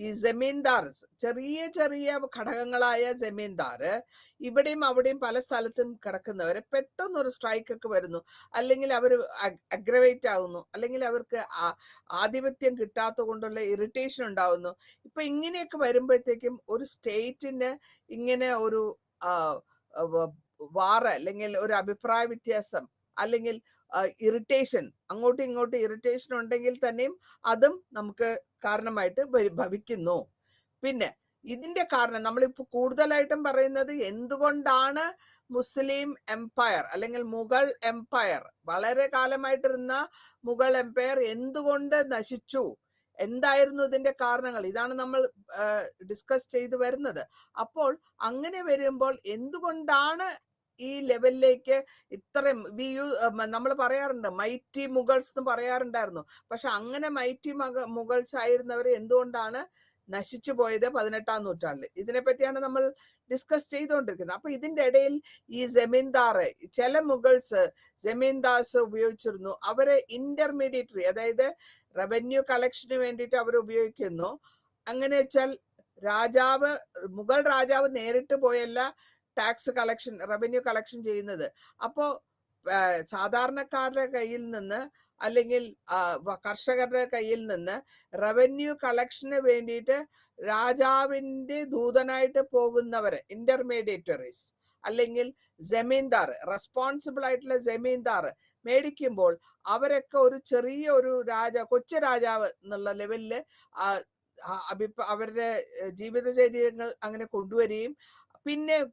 ഈ ജമീന്ദാർ, ചെറിയ ചെറിയ ഘടകങ്ങളായ ജമീന്ദാർ ഇവിടെയും അവിടെയും പല സ്ഥലത്തും കിടക്കുന്നവരെ പെട്ടെന്നൊരു സ്ട്രൈക്ക് ഒക്കെ വരുന്നു, അല്ലെങ്കിൽ അവർ അഗ്രവേറ്റ് ആവുന്നു, അല്ലെങ്കിൽ അവർക്ക് ആധിപത്യം കിട്ടാത്ത കൊണ്ടുള്ള ഇറിറ്റേഷൻ ഉണ്ടാവുന്നു. ഇപ്പൊ ഇങ്ങനെയൊക്കെ വരുമ്പോഴത്തേക്കും ഒരു സ്റ്റേറ്റിന് ഇങ്ങനെ ഒരു വാർ അല്ലെങ്കിൽ ഒരു അഭിപ്രായ വ്യത്യാസം അല്ലെങ്കിൽ ഇറിറ്റേഷൻ, അങ്ങോട്ടും ഇങ്ങോട്ടും ഇറിറ്റേഷൻ ഉണ്ടെങ്കിൽ തന്നെയും അതും നമുക്ക് കാരണമായിട്ട് ഭവിക്കുന്നു. പിന്നെ ഇതിന്റെ കാരണം നമ്മളിപ്പോ കൂടുതലായിട്ടും പറയുന്നത് എന്തുകൊണ്ടാണ് മുസ്ലിം എംപയർ അല്ലെങ്കിൽ മുഗൾ എംപയർ, വളരെ കാലമായിട്ടിരുന്ന മുഗൾ എംപയർ എന്തുകൊണ്ട് നശിച്ചു, എന്തായിരുന്നു ഇതിന്റെ കാരണങ്ങൾ, ഇതാണ് നമ്മൾ ഡിസ്കസ് ചെയ്തു വരുന്നത്. അപ്പോൾ അങ്ങനെ വരുമ്പോൾ എന്തുകൊണ്ടാണ് ഈ ലെവലിലേക്ക് ഇത്രയും നമ്മൾ പറയാറുണ്ട് മൈറ്റി മുഗൾസ് എന്ന് പറയാറുണ്ടായിരുന്നു. പക്ഷെ അങ്ങനെ മൈറ്റി മുഗൾസ് ആയിരുന്നവർ എന്തുകൊണ്ടാണ് നശിച്ചു പോയത് 18ാം നൂറ്റാണ്ടിൽ, ഇതിനെപ്പറ്റിയാണ് നമ്മൾ ഡിസ്കസ് ചെയ്തുകൊണ്ടിരിക്കുന്നത്. അപ്പൊ ഇതിന്റെ ഇടയിൽ ഈ ജമീന്ദാർ, ചില മുഗൾസ് ജമീന്ദാർസ് ഉപയോഗിച്ചിരുന്നു. അവരെ ഇന്റർമീഡിയറ്ററി, അതായത് റവന്യൂ കളക്ഷന് വേണ്ടിയിട്ട് അവർ ഉപയോഗിക്കുന്നു. അങ്ങനെ വെച്ചാൽ മുഗൾ രാജാവ് നേരിട്ട് പോയല്ല ടാക്സ് കളക്ഷൻ, റവന്യൂ കളക്ഷൻ ചെയ്യുന്നത്. അപ്പോ സാധാരണക്കാരുടെ കയ്യിൽ നിന്ന് അല്ലെങ്കിൽ കർഷകരുടെ കയ്യിൽ നിന്ന് റവന്യൂ കളക്ഷന് വേണ്ടിയിട്ട് രാജാവിന്റെ ദൂതനായിട്ട് പോകുന്നവര്, ഇന്റർമീഡിയറ്ററീസ് അല്ലെങ്കിൽ ജമീന്ദാർ, റെസ്പോൺസിബിൾ ആയിട്ടുള്ള ജമീന്ദാർ മേടിക്കുമ്പോൾ അവരൊക്കെ ഒരു ചെറിയ ഒരു കൊച്ചു രാജാവ് എന്നുള്ള ലെവലില് അവരുടെ ജീവിതചര്യങ്ങൾ അങ്ങനെ കൊണ്ടുവരികയും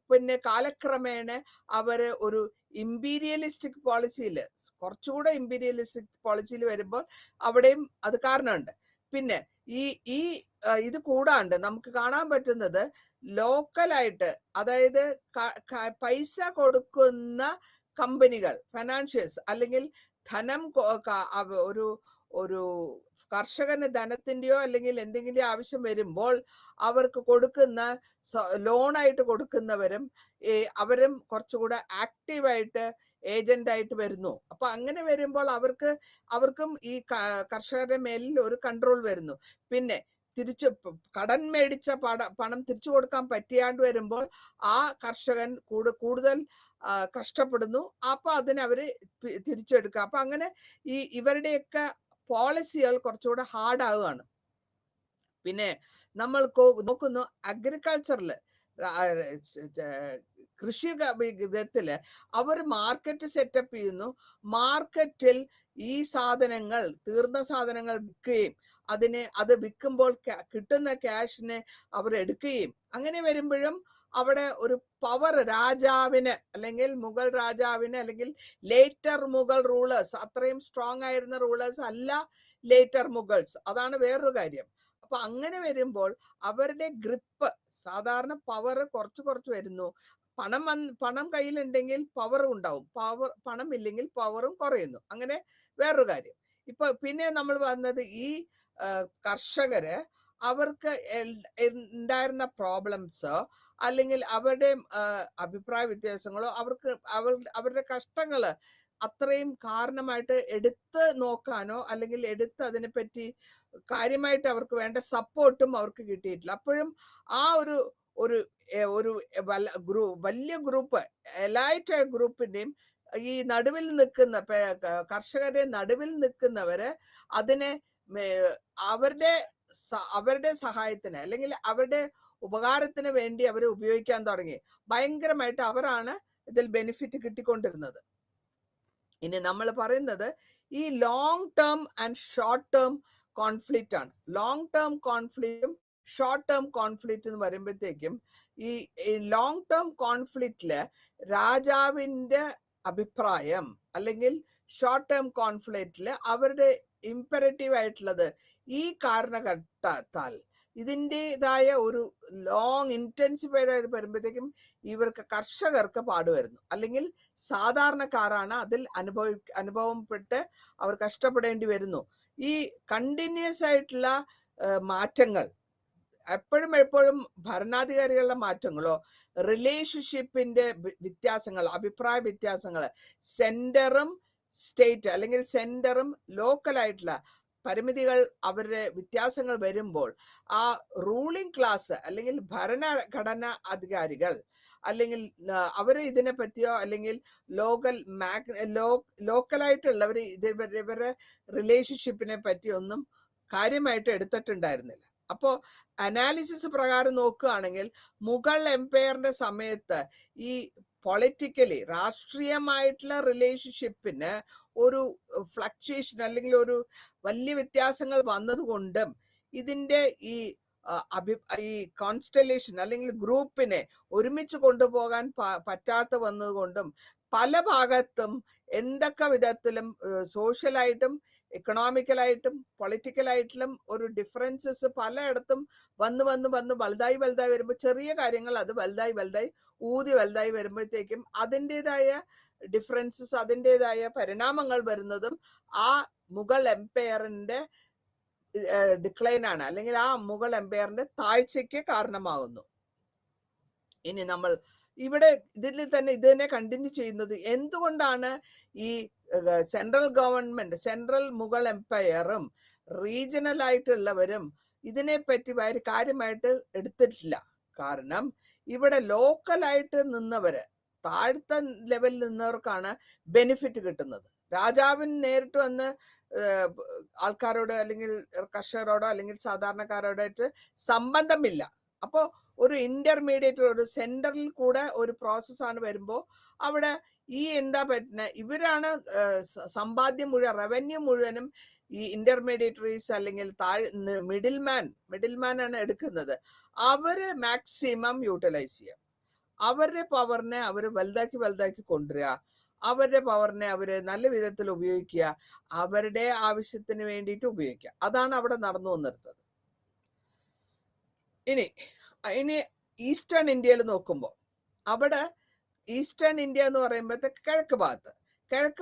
പിന്നെ കാലക്രമേണ അവര് ഒരു ഇമ്പീരിയലിസ്റ്റിക് പോളിസിയിൽ, കുറച്ചുകൂടെ ഇമ്പീരിയലിസ്റ്റിക് പോളിസിയിൽ വരുമ്പോൾ അവിടെയും അത് കാരണമുണ്ട്. പിന്നെ ഇത് കൂടാണ്ട് നമുക്ക് കാണാൻ പറ്റുന്നത് ലോക്കലായിട്ട്, അതായത് പൈസ കൊടുക്കുന്ന കമ്പനികൾ, ഫൈനാൻഷ്യൽസ് അല്ലെങ്കിൽ ധനം ഒരു കർഷകന് ധനത്തിന്റെയോ അല്ലെങ്കിൽ എന്തെങ്കിലും ആവശ്യം വരുമ്പോൾ അവർക്ക് കൊടുക്കുന്ന ലോണായിട്ട് കൊടുക്കുന്നവരും അവരും കുറച്ചുകൂടെ ആക്റ്റീവായിട്ട് ഏജന്റായിട്ട് വരുന്നു. അപ്പൊ അങ്ങനെ വരുമ്പോൾ അവർക്കും ഈ കർഷകരുടെ മേലിൽ ഒരു കൺട്രോൾ വരുന്നു. പിന്നെ കടൻ മേടിച്ച പണം തിരിച്ചു കൊടുക്കാൻ പറ്റിയാണ്ട് വരുമ്പോൾ ആ കർഷകൻ കൂടുതൽ കഷ്ടപ്പെടുന്നു. അപ്പൊ അതിനവര് തിരിച്ചെടുക്കുക. അപ്പൊ അങ്ങനെ ഇവരുടെയൊക്കെ പോളിസികൾ കുറച്ചുകൂടെ ഹാർഡ് ആവുകയാണ്. പിന്നെ നമ്മൾ നോക്കുന്നു അഗ്രികൾച്ചറിൽ, കൃഷി വിധത്തില് അവർ മാർക്കറ്റ് സെറ്റപ്പ് ചെയ്യുന്നു. മാർക്കറ്റിൽ ഈ സാധനങ്ങൾ, തീർന്ന സാധനങ്ങൾ വിൽക്കുകയും അത് വിൽക്കുമ്പോൾ കിട്ടുന്ന ക്യാഷിനെ അവർ എടുക്കുകയും, അങ്ങനെ വരുമ്പോഴും അവിടെ ഒരു പവർ രാജാവിന് അല്ലെങ്കിൽ മുഗൾ രാജാവിന് അല്ലെങ്കിൽ ലേറ്റർ മുഗൾ റൂളേഴ്സ്, അത്രയും സ്ട്രോങ് ആയിരുന്ന റൂളേഴ്സ് അല്ല ലേറ്റർ മുഗൾസ്. അതാണ് വേറൊരു കാര്യം. അപ്പൊ അങ്ങനെ വരുമ്പോൾ അവരുടെ ഗ്രിപ്പ്, സാധാരണ പവർ കുറച്ച് വരുന്നു. പണം കയ്യിലുണ്ടെങ്കിൽ പവർ ഉണ്ടാവും, പണം ഇല്ലെങ്കിൽ പവറും കുറയുന്നു. അങ്ങനെ വേറൊരു കാര്യം. പിന്നെ നമ്മൾ വന്നത് ഈ കർഷകര് അവർക്ക് ഉണ്ടായിരുന്ന പ്രോബ്ലംസ് അല്ലെങ്കിൽ അവരുടെ അഭിപ്രായ വ്യത്യാസങ്ങളോ അവരുടെ കഷ്ടങ്ങള് അത്രയും കാരണമായിട്ട് എടുത്ത് നോക്കാനോ അല്ലെങ്കിൽ അതിനെപ്പറ്റി കാര്യമായിട്ട് അവർക്ക് വേണ്ട സപ്പോർട്ടും അവർക്ക് കിട്ടിയിട്ടില്ല. അപ്പോഴും ആ ഒരു വലിയ ഗ്രൂപ്പ്, എലൈറ്റ് ഗ്രൂപ്പിന്റെയും ഈ നടുവിൽ നിൽക്കുന്ന കർഷകരുടെ നടുവിൽ നിൽക്കുന്നവര് അതിനെ അവരുടെ സഹായത്തിന് അല്ലെങ്കിൽ അവരുടെ ഉപകാരത്തിന് വേണ്ടി അവർ ഉപയോഗിക്കാൻ തുടങ്ങി. ഭയങ്കരമായിട്ട് അവരാണ് ഇതിൽ ബെനിഫിറ്റ് കിട്ടിക്കൊണ്ടിരുന്നത്. ഇനി നമ്മൾ പറയുന്നത് ഈ long term and short term conflict ആണ്. ലോങ് ടേം കോൺഫ്ലിക്റ്റും ഷോർട്ട് ടേം കോൺഫ്ലിക്റ്റ് എന്ന് പറയുമ്പോഴത്തേക്കും ഈ ലോങ് ടേം കോൺഫ്ലിക്റ്റില് രാജാവിന്റെ അഭിപ്രായം അല്ലെങ്കിൽ ഷോർട്ട് ടേം കോൺഫ്ലിക്റ്റില് അവരുടെ ഇംപെറേറ്റീവ് ആയിട്ടുള്ളത് ഈ കാരണത്താൽ ഇതിൻ്റെതായ ഒരു ലോങ് ഇന്റൻസിഫൈഡ് ആയിട്ട് വരുമ്പോഴത്തേക്കും ഇവർക്ക് കർഷകർക്ക് പാടുവരുന്നു, അല്ലെങ്കിൽ സാധാരണക്കാരാണ് അതിൽ അനുഭവപ്പെട്ട് അവർ കഷ്ടപ്പെടേണ്ടി വരുന്നു. ഈ കണ്ടിന്യൂസ് ആയിട്ടുള്ള മാറ്റങ്ങൾ, എപ്പോഴും ഭരണാധികാരികളുടെ മാറ്റങ്ങളോ റിലേഷൻഷിപ്പിന്റെ വ്യത്യാസങ്ങൾ, അഭിപ്രായ വ്യത്യാസങ്ങൾ, സെന്ററും സ്റ്റേറ്റ് അല്ലെങ്കിൽ സെന്ററും ലോക്കലായിട്ടുള്ള പരിമിതികൾ, അവരുടെ വ്യത്യാസങ്ങൾ വരുമ്പോൾ ആ റൂളിംഗ് ക്ലാസ് അല്ലെങ്കിൽ ഭരണഘടന അധികാരികൾ അല്ലെങ്കിൽ അവര് ഇതിനെ പറ്റിയോ അല്ലെങ്കിൽ ലോക്കലായിട്ടുള്ളവർ ഇവരുടെ റിലേഷൻഷിപ്പിനെ പറ്റിയൊന്നും കാര്യമായിട്ട് എടുത്തിട്ടുണ്ടായിരുന്നില്ല. അപ്പോ അനാലിസിസ് പ്രകാരം നോക്കുകയാണെങ്കിൽ മുഗൾ എംപയറിന്റെ സമയത്ത് ഈ പൊളിറ്റിക്കലി രാഷ്ട്രീയമായിട്ടുള്ള റിലേഷൻഷിപ്പിന് ഒരു ഫ്ലക്ച്വേഷൻ അല്ലെങ്കിൽ ഒരു വലിയ വ്യത്യാസങ്ങൾ വന്നതുകൊണ്ടും ഇതിന്റെ ഈ കോൺസ്റ്റലേഷൻ അല്ലെങ്കിൽ ഗ്രൂപ്പിനെ ഒരുമിച്ച് കൊണ്ടുപോകാൻ പറ്റാത്ത വന്നതുകൊണ്ടും പല ഭാഗത്തും എന്തൊക്കെ വിധത്തിലും സോഷ്യലായിട്ടും എക്കണോമിക്കലായിട്ടും പൊളിറ്റിക്കലായിട്ടും ഒരു ഡിഫറൻസസ് പലയിടത്തും വന്ന് വലുതായി വരുമ്പോൾ ചെറിയ കാര്യങ്ങൾ അത് വലുതായി വരുമ്പോഴത്തേക്കും അതിൻ്റെതായ ഡിഫറൻസസ്, അതിൻ്റെതായ പരിണാമങ്ങൾ വരുന്നതും ആ മുഗൾ എംപയറിന്റെ ഡിക്ലൈൻ ആണ്, അല്ലെങ്കിൽ ആ മുഗൾ എംപയറിന്റെ താഴ്ചയ്ക്ക് കാരണമാകുന്നു. ഇനി നമ്മൾ ഇതിൽ തന്നെ ഇത് തന്നെ കണ്ടിന്യൂ ചെയ്യുന്നത് എന്തുകൊണ്ടാണ് ഈ സെൻട്രൽ ഗവൺമെന്റ്, സെൻട്രൽ മുഗൾ എംപയറും റീജിയണൽ ആയിട്ടുള്ളവരും ഇതിനെപ്പറ്റി കാര്യമായിട്ട് എടുത്തിട്ടില്ല. കാരണം ഇവിടെ ലോക്കലായിട്ട് നിന്നവര്, താഴ്ത്ത ലെവലിൽ നിന്നവർക്കാണ് ബെനിഫിറ്റ് കിട്ടുന്നത്. രാജാവിന് നേരിട്ട് വന്ന് ആൾക്കാരോട് അല്ലെങ്കിൽ കർഷകരോടോ അല്ലെങ്കിൽ സാധാരണക്കാരോടായിട്ട് സംബന്ധമില്ല. അപ്പോൾ ഒരു ഇന്റർമീഡിയറ്റ്, ഒരു സെന്ററിൽ കൂടെ ഒരു പ്രോസസ്സാണ് വരുമ്പോൾ അവിടെ ഈ എന്താ പറ്റുന്ന, ഇവരാണ് സമ്പാദ്യം മുഴുവൻ, റവന്യൂ മുഴുവനും ഈ ഇന്റർമീഡിയറ്ററീസ് അല്ലെങ്കിൽ മിഡിൽമാൻ ആണ് എടുക്കുന്നത്. അവര് മാക്സിമം യൂട്ടിലൈസ് ചെയ്യാം. അവരുടെ പവറിനെ അവർ വലുതാക്കി കൊണ്ടുവരിക, അവരുടെ പവറിനെ അവര് നല്ല വിധത്തിൽ ഉപയോഗിക്കുക, അവരുടെ ആവശ്യത്തിന് വേണ്ടിയിട്ട് ഉപയോഗിക്കുക. അതാണ് അവിടെ നടന്നു വന്നിരുന്നത്. ഇനി ഈസ്റ്റേൺ ഇന്ത്യയിൽ നോക്കുമ്പോൾ, അവിടെ ഈസ്റ്റേൺ ഇന്ത്യ എന്ന് പറയുമ്പോഴത്തേക്ക് കിഴക്ക്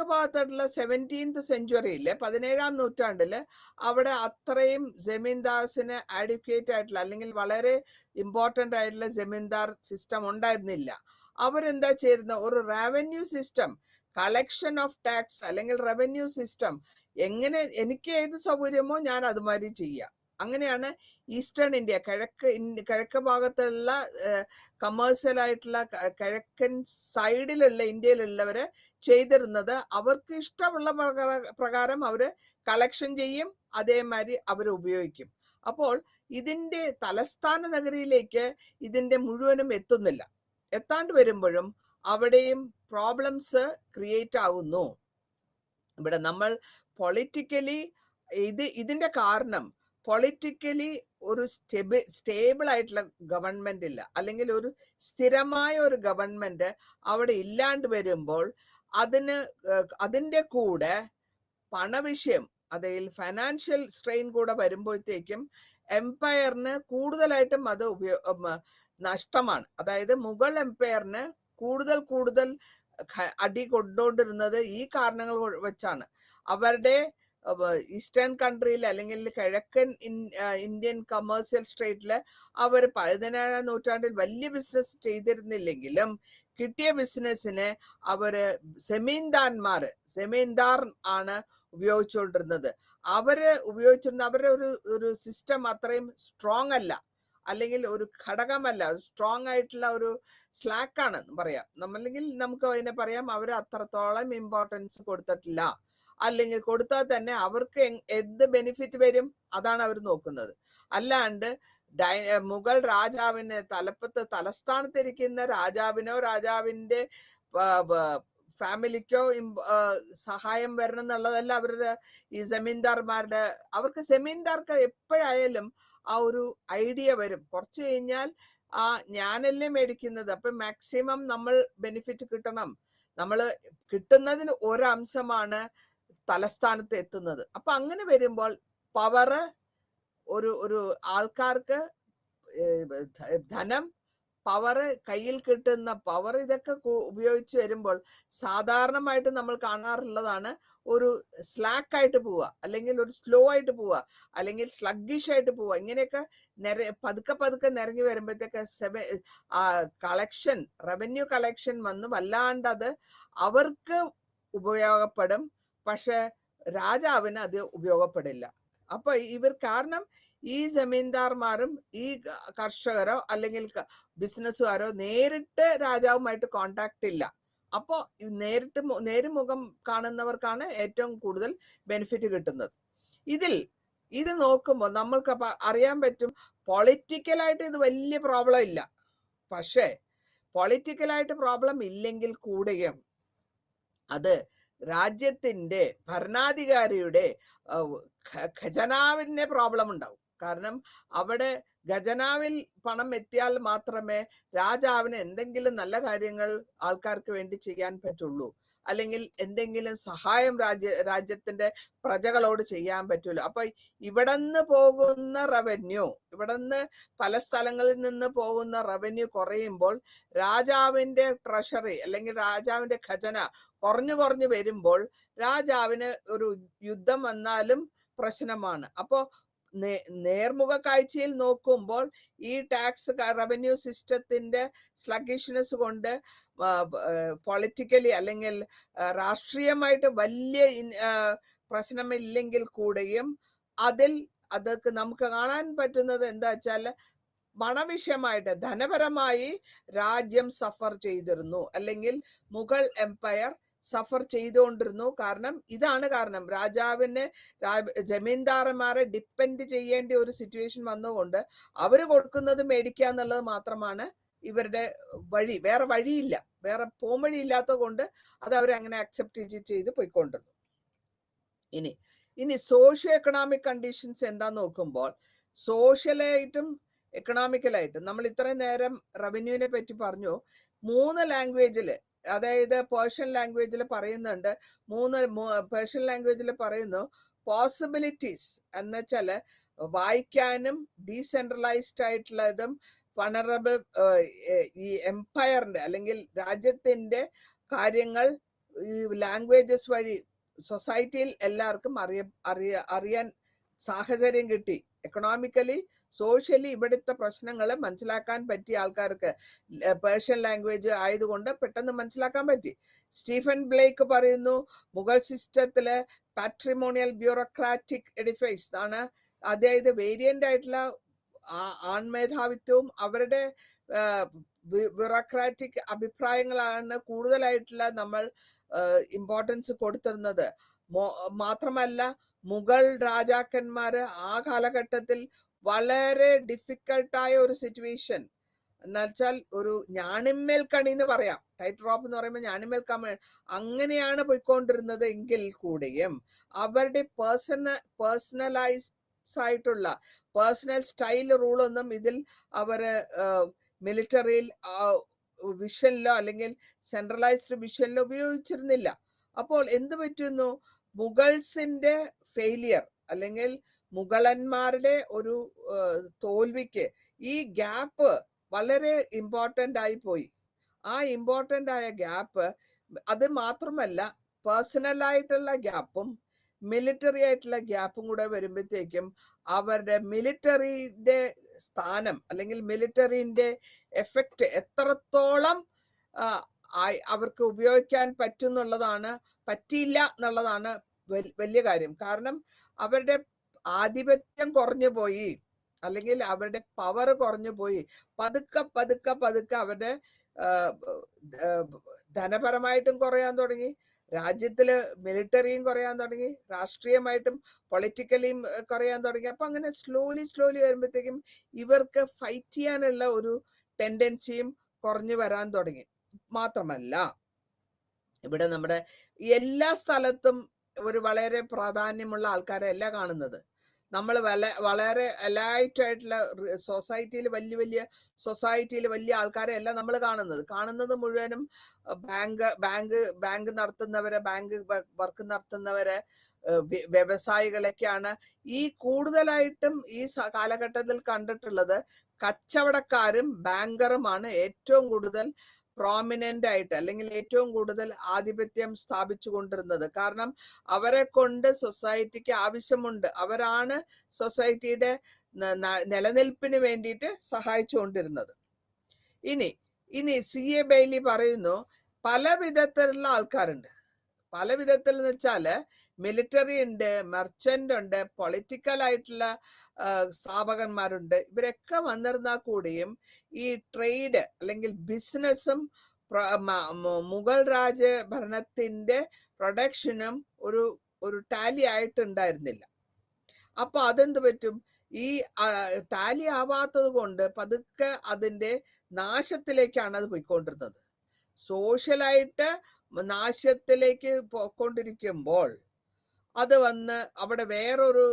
ഭാഗത്തായിട്ടുള്ള 17th സെഞ്ച്വറിയിലെ 17ാം നൂറ്റാണ്ടില് അവിടെ അത്രയും ജമീന്ദാർസിന് ആഡ്യൂക്കേറ്റ് ആയിട്ടുള്ള അല്ലെങ്കിൽ വളരെ ഇമ്പോർട്ടൻ്റ് ആയിട്ടുള്ള ജമീന്ദാർ സിസ്റ്റം ഉണ്ടായിരുന്നില്ല. അവരെന്താ ചെയ്യുന്ന, ഒരു revenue system, collection of tax അല്ലെങ്കിൽ റവന്യൂ സിസ്റ്റം, എങ്ങനെ എനിക്ക് ഏത് സൗകര്യമോ ഞാൻ അതുമാതിരി ചെയ്യാം. അങ്ങനെയാണ് ഈസ്റ്റേൺ ഇന്ത്യ, കിഴക്ക് ഭാഗത്തുള്ള കമേഴ്സ്യൽ ആയിട്ടുള്ള കിഴക്കൻ സൈഡിലുള്ള ഇന്ത്യയിലുള്ളവര് ചെയ്തിരുന്നത്. അവർക്ക് ഇഷ്ടമുള്ള പ്രകാരം അവര് കളക്ഷൻ ചെയ്യും, അതേമാതിരി അവർ ഉപയോഗിക്കും. അപ്പോൾ ഇതിന്റെ തലസ്ഥാന നഗരിയിലേക്ക് ഇതിന്റെ മുഴുവനും എത്തുന്നില്ല. എത്താണ്ട് വരുമ്പോഴും അവിടെയും പ്രോബ്ലംസ് ക്രിയേറ്റ് ആവുന്നു. ഇവിടെ നമ്മൾ പൊളിറ്റിക്കലി ഇതിന്റെ കാരണം പൊളിറ്റിക്കലി ഒരു സ്റ്റേബിൾ ആയിട്ടുള്ള ഗവൺമെന്റ് ഇല്ല, അല്ലെങ്കിൽ ഒരു സ്ഥിരമായ ഒരു ഗവൺമെന്റ് അവിടെ ഇല്ലാണ്ട് വരുമ്പോൾ അതിന്റെ കൂടെ പണവിഷയം, അതായത് ഫൈനാൻഷ്യൽ സ്ട്രെയിൻ കൂടെ വരുമ്പോഴത്തേക്കും എംപയറിന് കൂടുതലായിട്ടും അത് നഷ്ടമാണ്. അതായത് മുഗൾ എംപയറിന് കൂടുതൽ അടി കൊണ്ടുകൊണ്ടിരുന്നത് ഈ കാരണങ്ങൾ വെച്ചാണ്. അവരുടെ ഈസ്റ്റേൺ കൺട്രിയിൽ അല്ലെങ്കിൽ കിഴക്കൻ ഇന്ത്യൻ കമേഴ്സ്യൽ സ്ട്രേറ്റില് അവർ 17ാം നൂറ്റാണ്ടിൽ വലിയ ബിസിനസ് ചെയ്തിരുന്നില്ലെങ്കിലും കിട്ടിയ ബിസിനസ്സിന് അവര് സെമീന്ദാർ ആണ് ഉപയോഗിച്ചുകൊണ്ടിരുന്നത്. അവരുടെ ഒരു സിസ്റ്റം അത്രയും സ്ട്രോങ് അല്ല, അല്ലെങ്കിൽ ഒരു ഘടകമല്ല, സ്ട്രോങ് ആയിട്ടുള്ള ഒരു സ്ലാക്ക് ആണ് പറയാം. അല്ലെങ്കിൽ നമുക്ക് അതിനെ പറയാം അവർ അത്രത്തോളം ഇമ്പോർട്ടൻസ് കൊടുത്തിട്ടില്ല. അല്ലെങ്കിൽ കൊടുത്താൽ തന്നെ അവർക്ക് എന്ത് ബെനിഫിറ്റ് വരും അതാണ് അവർ നോക്കുന്നത്. അല്ലാണ്ട് മുഗൾ രാജാവിന് തലസ്ഥാനത്തിരിക്കുന്ന രാജാവിനോ രാജാവിന്റെ ഫാമിലിക്കോ സഹായം വരണം എന്നുള്ളതല്ല അവരുടെ ഈ ജമീന്ദാർമാരുടെ. അവർക്ക് ജമീന്ദാർക്ക് എപ്പോഴായാലും ആ ഒരു ഐഡിയ വരും, കുറച്ച് കഴിഞ്ഞാൽ ഞാനല്ലേ മേടിക്കുന്നത്, അപ്പൊ മാക്സിമം നമ്മൾ ബെനിഫിറ്റ് കിട്ടണം. നമ്മൾ കിട്ടുന്നതിൽ ഒരംശമാണ് തലസ്ഥാനത്ത് എത്തുന്നത്. അപ്പൊ അങ്ങനെ വരുമ്പോൾ പവറ്, ഒരു ആൾക്കാർക്ക് ധനം, പവർ, കയ്യിൽ കിട്ടുന്ന പവർ, ഇതൊക്കെ ഉപയോഗിച്ച് വരുമ്പോൾ സാധാരണമായിട്ട് നമ്മൾ കാണാറുള്ളതാണ് ഒരു സ്ലാക്ക് ആയിട്ട് പോവുക, അല്ലെങ്കിൽ ഒരു സ്ലോ ആയിട്ട് പോവുക, അല്ലെങ്കിൽ സ്ലഗ്ഗിഷ് ആയിട്ട് പോവുക. ഇങ്ങനെയൊക്കെ പതുക്കെ നിരങ്ങി വരുമ്പോഴത്തേക്ക് റവന്യൂ കളക്ഷൻ വന്ന് വല്ലാണ്ട് അത് അവർക്ക് ഉപയോഗപ്പെടും, പക്ഷെ രാജാവിന് അത് ഉപയോഗപ്പെടില്ല. അപ്പൊ കാരണം ഈ ജമീന്ദാർമാരും ഈ കർഷകരോ അല്ലെങ്കിൽ ബിസിനസ്സുകാരോ നേരിട്ട് രാജാവുമായിട്ട് കോണ്ടാക്ട് ഇല്ല. അപ്പോ നേരുമുഖം കാണുന്നവർക്കാണ് ഏറ്റവും കൂടുതൽ ബെനിഫിറ്റ് കിട്ടുന്നത്. ഇത് നോക്കുമ്പോൾ നമ്മൾക്ക് അറിയാൻ പറ്റും, പൊളിറ്റിക്കലായിട്ട് ഇത് വലിയ പ്രോബ്ലം ഇല്ല. പക്ഷേ പൊളിറ്റിക്കലായിട്ട് പ്രോബ്ലം ഇല്ലെങ്കിൽ കൂടെയും അത് രാജ്യത്തിന്റെ ഭരണാധികാരിയുടെ ഖജനാവിന്റെ പ്രോബ്ലം ഉണ്ടാവും. കാരണം അവിടെ ഖജനാവിൽ പണം എത്തിയാൽ മാത്രമേ രാജാവിന് എന്തെങ്കിലും നല്ല കാര്യങ്ങൾ ആൾക്കാർക്ക് വേണ്ടി ചെയ്യാൻ പറ്റുള്ളൂ, അല്ലെങ്കിൽ എന്തെങ്കിലും സഹായം രാജ്യത്തിന്റെ പ്രജകളോട് ചെയ്യാൻ പറ്റുള്ളൂ. അപ്പൊ ഇവിടുന്ന് പോകുന്ന ഇവിടുന്ന് പല സ്ഥലങ്ങളിൽ നിന്ന് പോകുന്ന റവന്യൂ കുറയുമ്പോൾ രാജാവിന്റെ ട്രഷറി അല്ലെങ്കിൽ രാജാവിന്റെ ഖജന കുറഞ്ഞു വരുമ്പോൾ രാജാവിന് ഒരു യുദ്ധം വന്നാലും പ്രശ്നമാണ്. അപ്പോ നേർമുഖ കാഴ്ചയിൽ നോക്കുമ്പോൾ ഈ ടാക്സ് റവന്യൂ സിസ്റ്റത്തിന്റെ സ്ലഗിഷ്നെസ് കൊണ്ട് പൊളിറ്റിക്കലി അല്ലെങ്കിൽ രാഷ്ട്രീയമായിട്ട് വലിയ പ്രശ്നമില്ലെങ്കിൽ കൂടെയും അതിൽ അതൊക്കെ നമുക്ക് കാണാൻ പറ്റുന്നത് എന്താ വെച്ചാൽ പണവിഷയമായിട്ട് ധനപരമായി രാജ്യം സഫർ ചെയ്തിരുന്നു, അല്ലെങ്കിൽ മുഗൾ എംപയർ സഫർ ചെയ്തുകൊണ്ടിരുന്നു. ഇതാണ് കാരണം രാജാവിന് ജമീന്ദാർമാരെ ഡിപ്പെൻഡ് ചെയ്യേണ്ട ഒരു സിറ്റുവേഷൻ വന്നുകൊണ്ട് അവര് കൊടുക്കുന്നത് മേടിക്കുക എന്നുള്ളത് മാത്രമാണ് ഇവരുടെ വഴി. വേറെ വഴിയില്ല, വേറെ പോംവഴി ഇല്ലാത്തത് കൊണ്ട് അത് അവരങ്ങനെ അക്സെപ്റ്റ് ചെയ്ത് പോയിക്കൊണ്ടിരുന്നു. ഇനി സോഷ്യോ എക്കണോമിക് കണ്ടീഷൻസ് എന്താന്ന് നോക്കുമ്പോൾ, സോഷ്യലായിട്ടും എക്കണോമിക്കലായിട്ടും നമ്മൾ ഇത്രയും നേരം റവന്യൂവിനെ പറ്റി പറഞ്ഞു. 3 ലാംഗ്വേജിൽ, അതായത് പേർഷ്യൻ ലാംഗ്വേജിൽ പറയുന്നുണ്ട്, പേർഷ്യൻ ലാംഗ്വേജിൽ പറയുന്നു പോസിബിലിറ്റീസ് എന്ന് വെച്ചാൽ വായിക്കാനും ഡീസെൻട്രലൈസ്ഡ് ആയിട്ടുള്ളതും വണറബിൾ ഈ എംപയറിന്റെ അല്ലെങ്കിൽ രാജ്യത്തിന്റെ കാര്യങ്ങൾ ഈ ലാംഗ്വേജസ് വഴി സൊസൈറ്റിയിൽ എല്ലാവർക്കും അറിയാൻ സാഹചര്യം കിട്ടി. എക്കണോമിക്കലി സോഷ്യലി ഇവിടുത്തെ പ്രശ്നങ്ങൾ മനസ്സിലാക്കാൻ പറ്റിയ ആൾക്കാർക്ക് പേർഷ്യൻ ലാംഗ്വേജ് ആയതുകൊണ്ട് പെട്ടെന്ന് മനസ്സിലാക്കാൻ പറ്റി. സ്റ്റീഫൻ ബ്ലേക്ക് പറയുന്നു മുഗൾ സിസ്റ്റത്തില് പാട്രിമോണിയൽ ബ്യൂറോക്രാറ്റിക് എഡിഫൈസ് ആണ്, അതായത് വേരിയന്റ് ആയിട്ടുള്ള ആൺമേധാവിത്വവും അവരുടെ ബ്യൂറോക്രാറ്റിക് അഭിപ്രായങ്ങളാണ് കൂടുതലായിട്ടുള്ള നമ്മൾ ഇമ്പോർട്ടൻസ് കൊടുത്തിരുന്നത്. മാത്രമല്ല മുഗൾ രാജാക്കന്മാര് ആ കാലഘട്ടത്തിൽ വളരെ ഡിഫിക്കൽട്ടായ ഒരു സിറ്റുവേഷൻ എന്നുവെച്ചാൽ ഒരു ഞാണിന്മേൽ കണി എന്ന് പറയാം. ടൈറ്റ് റോപ്പ് എന്ന് പറയുമ്പോൾ ഞാണിന്മേൽ കണി അങ്ങനെയാണ് പോയിക്കൊണ്ടിരുന്നത്. എങ്കിൽ കൂടെയും അവരുടെ പേഴ്സണലൈസ്ഡ് ആയിട്ടുള്ള പേഴ്സണൽ സ്റ്റൈൽ റൂളൊന്നും ഇതിൽ അവര് മിലിറ്ററിയിൽ വിഷനിലോ അല്ലെങ്കിൽ സെൻട്രലൈസ്ഡ് വിഷനിലോ ഉപയോഗിച്ചിരുന്നില്ല. അപ്പോൾ എന്ത് പറ്റുന്നു, മുഗൾസിന്റെ ഫെയിലിയർ അല്ലെങ്കിൽ മുഗളന്മാരുടെ ഒരു തോൽവിക്ക് ഈ ഗ്യാപ്പ് വളരെ ഇമ്പോർട്ടൻ്റ് ആയി പോയി. ആ ഇമ്പോർട്ടൻ്റ് ആയ ഗ്യാപ്പ് അത് മാത്രമല്ല പേഴ്സണൽ ആയിട്ടുള്ള ഗ്യാപ്പും മിലിറ്ററി ആയിട്ടുള്ള ഗ്യാപ്പും കൂടെ വരുമ്പോഴത്തേക്കും അവരുടെ മിലിറ്ററിയുടെ സ്ഥാനം അല്ലെങ്കിൽ മിലിറ്ററിന്റെ എഫക്റ്റ് എത്രത്തോളം അവർക്ക് ഉപയോഗിക്കാൻ പറ്റിയില്ല എന്നുള്ളതാണ് വലിയ കാര്യം. കാരണം അവരുടെ ആധിപത്യം കുറഞ്ഞു പോയി, അല്ലെങ്കിൽ അവരുടെ പവർ കുറഞ്ഞു പോയി. പതുക്കെ അവരുടെ ധനപരമായിട്ടും കുറയാൻ തുടങ്ങി, രാജ്യത്തില് മിലിറ്ററിയും കുറയാൻ തുടങ്ങി, രാഷ്ട്രീയമായിട്ടും പൊളിറ്റിക്കലിയും കുറയാൻ തുടങ്ങി. അപ്പൊ അങ്ങനെ സ്ലോലി വരുമ്പോഴത്തേക്കും ഇവർക്ക് ഫൈറ്റ് ചെയ്യാനുള്ള ഒരു ടെൻഡൻസിയും കുറഞ്ഞു വരാൻ തുടങ്ങി. മാത്രമല്ല ഇവിടെ നമ്മുടെ എല്ലാ സ്ഥലത്തും ഒരു വളരെ പ്രാധാന്യമുള്ള ആൾക്കാരെ അല്ല കാണുന്നത്. നമ്മൾ വളരെ എലൈറ്റ് ആയിട്ടുള്ള സൊസൈറ്റിയിൽ വലിയ ആൾക്കാരെ അല്ല നമ്മൾ കാണുന്നത് മുഴുവനും ബാങ്ക് നടത്തുന്നവരെ, ബാങ്ക് വർക്ക് നടത്തുന്നവരെ, വ്യവസായികളൊക്കെയാണ്. ഈ കൂടുതലായിട്ടും ഈ കാലഘട്ടത്തിൽ കണ്ടിട്ടുള്ളത് കച്ചവടക്കാരും ബാങ്കറുമാണ് ഏറ്റവും കൂടുതൽ പ്രോമിനന്റ് ആയിട്ട് അല്ലെങ്കിൽ ഏറ്റവും കൂടുതൽ ആധിപത്യം സ്ഥാപിച്ചു കൊണ്ടിരുന്നത്. കാരണം അവരെ കൊണ്ട് സൊസൈറ്റിക്ക് ആവശ്യമുണ്ട്, അവരാണ് സൊസൈറ്റിയുടെ നിലനിൽപ്പിന് വേണ്ടിയിട്ട് സഹായിച്ചുകൊണ്ടിരുന്നത്. ഇനി CA ബെയ്ലി പറയുന്നു പല വിധത്തിലുള്ള ആൾക്കാരുണ്ട്. പല വിധത്തിൽ എന്ന് വെച്ചാല് മിലിറ്ററി ഉണ്ട്, മെർച്ചന്റ് ഉണ്ട്, പൊളിറ്റിക്കൽ ആയിട്ടുള്ള സ്ഥാപകന്മാരുണ്ട്. ഇവരൊക്കെ വന്നിരുന്നാൽ കൂടിയും ഈ ട്രേഡ് അല്ലെങ്കിൽ ബിസിനസ്സും മുഗൾ രാജഭരണത്തിന്റെ പ്രൊഡക്ഷനും ഒരു ടാലി ആയിട്ടുണ്ടായിരുന്നില്ല. അപ്പൊ അതെന്ത് പറ്റും, ഈ ടാലി ആവാത്തത് കൊണ്ട് പതുക്കെ അതിന്റെ നാശത്തിലേക്കാണ് അത് പോയിക്കൊണ്ടിരുന്നത്. സോഷ്യലായിട്ട് നാശത്തിലേക്ക് പോയിക്കൊണ്ടിരിക്കുമ്പോൾ അത് വന്ന് അവിടെ വേറൊരു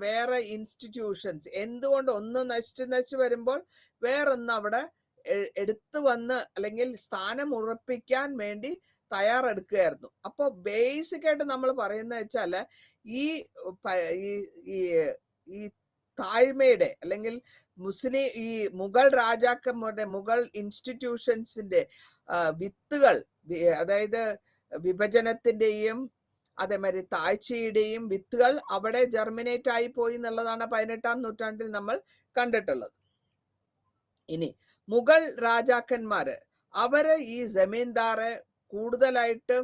വേറെ ഇൻസ്റ്റിറ്റ്യൂഷൻസ് എന്തുകൊണ്ട് ഒന്ന് നശിച്ചു വരുമ്പോൾ വേറൊന്ന് അവിടെ എടുത്തു വന്ന് അല്ലെങ്കിൽ സ്ഥാനം ഉറപ്പിക്കാൻ വേണ്ടി തയ്യാറെടുക്കുകയായിരുന്നു. അപ്പോൾ ബേസിക് ആയിട്ട് നമ്മൾ പറയുന്നത് വെച്ചാല് ഈ താഴ്മയുടെ അല്ലെങ്കിൽ ഈ മുഗൾ രാജാക്കന്മാരുടെ മുഗൾ ഇൻസ്റ്റിറ്റ്യൂഷൻസിന്റെ വിത്തുകൾ, അതായത് വിഭജനത്തിന്റെയും അതേമാതിരി താഴ്ചയുടെയും വിത്തുകൾ അവിടെ ജെർമിനേറ്റ് ആയി പോയി എന്നുള്ളതാണ് 18ാം നൂറ്റാണ്ടിൽ നമ്മൾ കണ്ടിട്ടുള്ളത്. ഇനി മുഗൾ രാജാക്കന്മാര് അവര് ഈ ജമീന്ദാറെ കൂടുതലായിട്ടും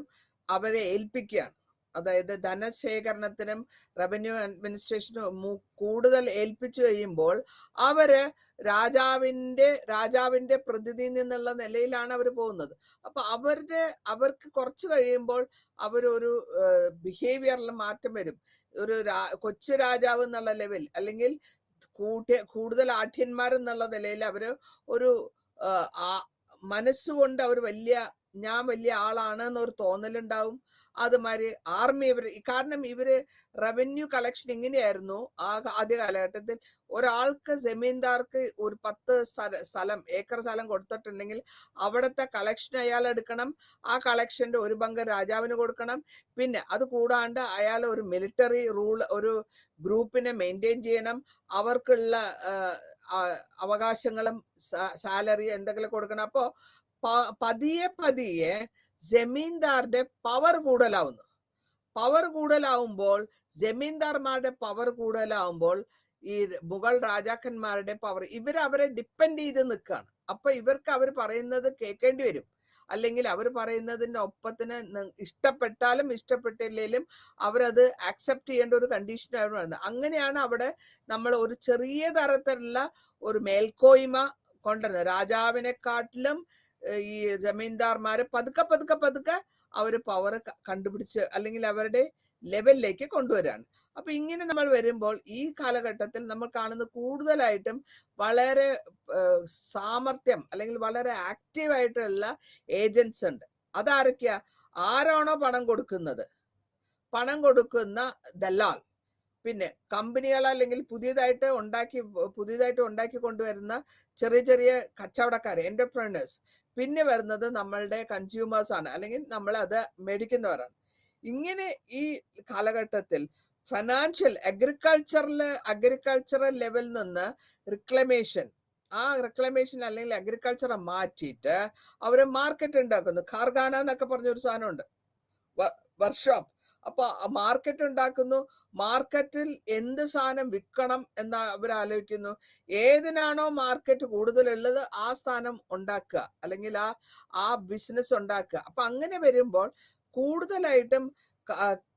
അവരെ ഏൽപ്പിക്കുകയാണ്. അതായത് ധനശേഖരണത്തിനും റവന്യൂ അഡ്മിനിസ്ട്രേഷനും കൂടുതൽ ഏൽപ്പിച്ചു കഴിയുമ്പോൾ അവര് രാജാവിന്റെ പ്രതിനിധി എന്നുള്ള നിലയിലാണ് അവർ പോകുന്നത്. അപ്പൊ അവർക്ക് കുറച്ച് കഴിയുമ്പോൾ അവരൊരു ബിഹേവിയറിൽ മാറ്റം വരും. ഒരു കൊച്ചു രാജാവ് എന്നുള്ള ലെവൽ അല്ലെങ്കിൽ കൂടുതൽ ആഠ്യന്മാരെന്നുള്ള നിലയിൽ അവര് ഒരു മനസ്സുകൊണ്ട് അവർ ഞാൻ വലിയ ആളാണ് എന്നൊരു തോന്നലുണ്ടാവും. അതുമാതിരി ആർമി കാരണം ഇവര് റവന്യൂ കളക്ഷൻ ഇങ്ങനെയായിരുന്നു ആദ്യ കാലഘട്ടത്തിൽ. ഒരാൾക്ക് ജമീന്ദാർക്ക് ഒരു 10 ഏക്കർ സ്ഥലം കൊടുത്തിട്ടുണ്ടെങ്കിൽ അവിടുത്തെ കളക്ഷൻ അയാൾ എടുക്കണം. ആ കളക്ഷന്റെ ഒരു പങ്ക് രാജാവിന് കൊടുക്കണം. പിന്നെ അത് കൂടാണ്ട് അയാൾ ഒരു മിലിറ്ററി ഒരു ഗ്രൂപ്പിനെ മെയിൻറ്റെയിൻ ചെയ്യണം. അവർക്കുള്ള അവകാശങ്ങളും സാലറി എന്തെങ്കിലും കൊടുക്കണം. അപ്പോ പതിയെ ജമീന്ദാരുടെ പവർ കൂടുതലാവുമ്പോൾ ജമീന്ദാർമാരുടെ പവർ കൂടുതലാവുമ്പോൾ ഈ മുഗൾ രാജാക്കന്മാരുടെ പവർ അവരെ ഡിപ്പെൻഡ് ചെയ്ത് നിൽക്കുകയാണ്. അപ്പൊ ഇവർക്ക് അവർ പറയുന്നത് കേൾക്കേണ്ടി വരും. അല്ലെങ്കിൽ അവർ പറയുന്നതിന്റെ ഒപ്പത്തിന് ഇഷ്ടപ്പെട്ടാലും ഇഷ്ടപ്പെട്ടില്ലെങ്കിലും അവരത് അക്സെപ്റ്റ് ചെയ്യേണ്ട ഒരു കണ്ടീഷനാണ് വരുന്നത്. അങ്ങനെയാണ് അവിടെ നമ്മൾ ഒരു ചെറിയ തരത്തിലുള്ള ഒരു മേൽക്കോയ്മ കൊണ്ടുവരുന്നത്. രാജാവിനെക്കാട്ടിലും ഈ ജമീന്ദാർമാര് പതുക്കെ അവര് പവർ കണ്ടുപിടിച്ച് അല്ലെങ്കിൽ അവരുടെ ലെവലിലേക്ക് കൊണ്ടുവരാണ്. അപ്പൊ ഇങ്ങനെ നമ്മൾ വരുമ്പോൾ ഈ കാലഘട്ടത്തിൽ നമ്മൾ കാണുന്ന കൂടുതലായിട്ടും വളരെ സാമർത്ഥ്യം അല്ലെങ്കിൽ വളരെ ആക്റ്റീവായിട്ടുള്ള ഏജൻസ് ഉണ്ട്. അതാരൊക്കെയാ? ആരാണോ പണം കൊടുക്കുന്ന ദല്ലാൽ, പിന്നെ കമ്പനികൾ അല്ലെങ്കിൽ പുതിയതായിട്ട് ഉണ്ടാക്കി കൊണ്ടുവരുന്ന ചെറിയ കച്ചവടക്കാർ, എന്റർപ്രണേഴ്സ്, പിന്നെ വരുന്നത് നമ്മളുടെ കൺസ്യൂമേഴ്സ് ആണ്, അല്ലെങ്കിൽ നമ്മൾ അത് മേടിക്കുന്നവരാണ്. ഇങ്ങനെ ഈ കാലഘട്ടത്തിൽ അഗ്രികൾച്ചറൽ ലെവലിൽ നിന്ന് റിക്ലമേഷൻ അല്ലെങ്കിൽ അഗ്രികൾച്ചറെ മാറ്റിയിട്ട് അവര് മാർക്കറ്റ് ഉണ്ടാക്കുന്നു. ഖാർഖാന എന്നൊക്കെ പറഞ്ഞൊരു സാധനമുണ്ട്, വർക്ക്ഷോപ്പ്. അപ്പൊ മാർക്കറ്റ് ഉണ്ടാക്കുന്നു. മാർക്കറ്റിൽ എന്ത് സാധനം വിൽക്കണം എന്ന് അവർ ആലോചിക്കുന്നു. ഏതിനാണോ മാർക്കറ്റ് കൂടുതലുള്ളത് ആ സ്ഥാനം ഉണ്ടാക്കുക, അല്ലെങ്കിൽ ആ ബിസിനസ് ഉണ്ടാക്കുക. അപ്പൊ അങ്ങനെ വരുമ്പോൾ കൂടുതലായിട്ടും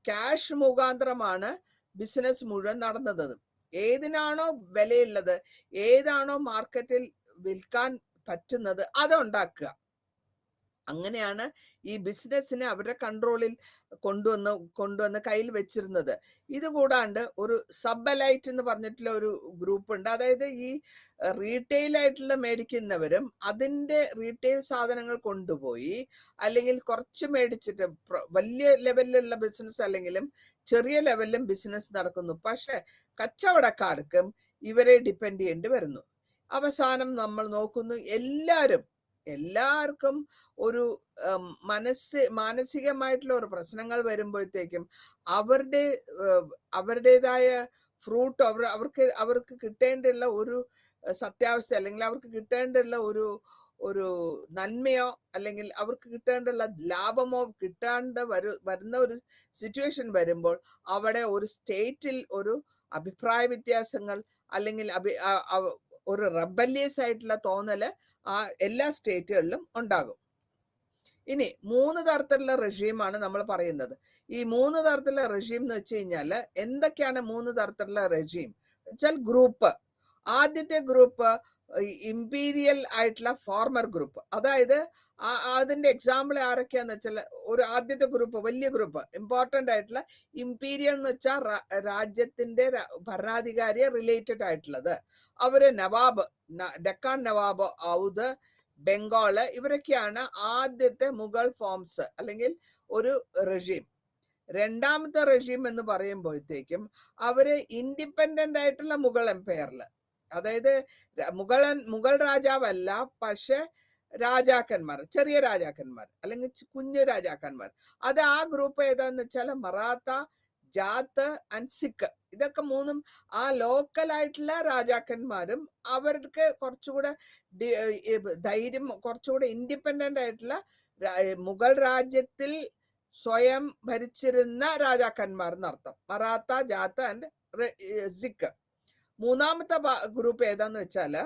ക്യാഷ് മുഖാന്തരമാണ് ബിസിനസ് മുഴുവൻ നടന്നത്. ഏതിനാണോ വിലയുള്ളത്, ഏതാണോ മാർക്കറ്റിൽ വിൽക്കാൻ പറ്റുന്നത് അത് ഉണ്ടാക്കുക. അങ്ങനെയാണ് ഈ ബിസിനസ്സിനെ അവരുടെ കൺട്രോളിൽ കൊണ്ടുവന്ന് കയ്യിൽ വെച്ചിരുന്നത്. ഇത് കൂടാണ്ട് ഒരു സബ്ബലൈറ്റ് എന്ന് പറഞ്ഞിട്ടുള്ള ഒരു ഗ്രൂപ്പ് ഉണ്ട്. അതായത് ഈ റീറ്റെയിൽ ആയിട്ടുള്ള മേടിക്കുന്നവരും അതിന്റെ റീറ്റെയിൽ സാധനങ്ങൾ കൊണ്ടുപോയി അല്ലെങ്കിൽ കുറച്ച് മേടിച്ചിട്ട് വലിയ ലെവലിലുള്ള ബിസിനസ് അല്ലെങ്കിലും ചെറിയ ലെവലിലും ബിസിനസ് നടക്കുന്നു. പക്ഷെ കച്ചവടക്കാർക്കും ഇവരെ ഡിപ്പെൻഡ് ചെയ്യേണ്ടി വരുന്നു. അവസാനം നമ്മൾ നോക്കുന്നു, എല്ലാവർക്കും ഒരു മാനസികമായിട്ടുള്ള ഒരു പ്രശ്നങ്ങൾ വരുമ്പോഴത്തേക്കും അവരുടേതായ ഫ്രൂട്ട് അവർക്ക് കിട്ടേണ്ടുള്ള ഒരു സത്യാവസ്ഥ, അല്ലെങ്കിൽ അവർക്ക് കിട്ടേണ്ടുള്ള ഒരു നന്മയോ അല്ലെങ്കിൽ അവർക്ക് കിട്ടേണ്ടുള്ള ലാഭമോ വരുന്ന ഒരു സിറ്റുവേഷൻ വരുമ്പോൾ അവിടെ ഒരു സ്റ്റേറ്റിൽ ഒരു അഭിപ്രായ വ്യത്യാസങ്ങൾ അല്ലെങ്കിൽ ഒരു റെബല്യസ് ആയിട്ടുള്ള തോന്നല് എല്ലാ സ്റ്റേറ്റുകളിലും ഉണ്ടാകും. ഇനി 3 തരത്തിലുള്ള റെജീമാണ് നമ്മൾ പറയുന്നത്. ഈ 3 തരത്തിലുള്ള റെജീം എന്ന് വെച്ച് കഴിഞ്ഞാല് എന്തൊക്കെയാണ് 3 തരത്തിലുള്ള റെജീം വെച്ചാൽ, ഗ്രൂപ്പ്. ആദ്യത്തെ ഗ്രൂപ്പ് ഇമ്പീരിയൽ ആയിട്ടുള്ള ഫോർമർ ഗ്രൂപ്പ്. അതായത് അതിന്റെ എക്സാമ്പിൾ ആരൊക്കെയാന്ന് വെച്ചാൽ, ഒരു ആദ്യത്തെ ഗ്രൂപ്പ്, വലിയ ഗ്രൂപ്പ്, ഇമ്പോർട്ടന്റ് ആയിട്ടുള്ള ഇമ്പീരിയൽ എന്ന് വെച്ചാൽ രാജ്യത്തിന്റെ ഭരണാധികാരിയെ റിലേറ്റഡ് ആയിട്ടുള്ളത്. അവര് ഡെക്കാൻ നവാബ്, ഔദ്, ബംഗാള്, ഇവരൊക്കെയാണ് ആദ്യത്തെ മുഗൾ ഫോംസ് അല്ലെങ്കിൽ ഒരു റെജീം. രണ്ടാമത്തെ റെജീം എന്ന് പറയുമ്പോഴത്തേക്കും അവര് ഇൻഡിപെൻഡന്റ് ആയിട്ടുള്ള മുഗൾ എംപയറില്, അതായത് മുഗൾ രാജാവല്ല, പക്ഷെ രാജാക്കന്മാർ, ചെറിയ രാജാക്കന്മാർ അല്ലെങ്കിൽ കുഞ്ഞു രാജാക്കന്മാർ. അത് ആ ഗ്രൂപ്പ് ഏതാന്ന് വെച്ചാൽ മറാത്ത, ജാത്ത് ആൻഡ് സിഖ്. ഇതൊക്കെ മൂന്നും ആ ലോക്കൽ ആയിട്ടുള്ള രാജാക്കന്മാരും അവർക്ക് കുറച്ചുകൂടെ ധൈര്യം, കുറച്ചുകൂടെ ഇൻഡിപെൻഡന്റ് ആയിട്ടുള്ള മുഗൾ രാജ്യത്തിൽ സ്വയം ഭരിച്ചിരുന്ന രാജാക്കന്മാർ എന്നർത്ഥം. മറാത്ത, ജാത്ത് ആൻഡ് സിഖ്. മൂന്നാമത്തെ ഗ്രൂപ്പ് ഏതാന്ന് വെച്ചാല്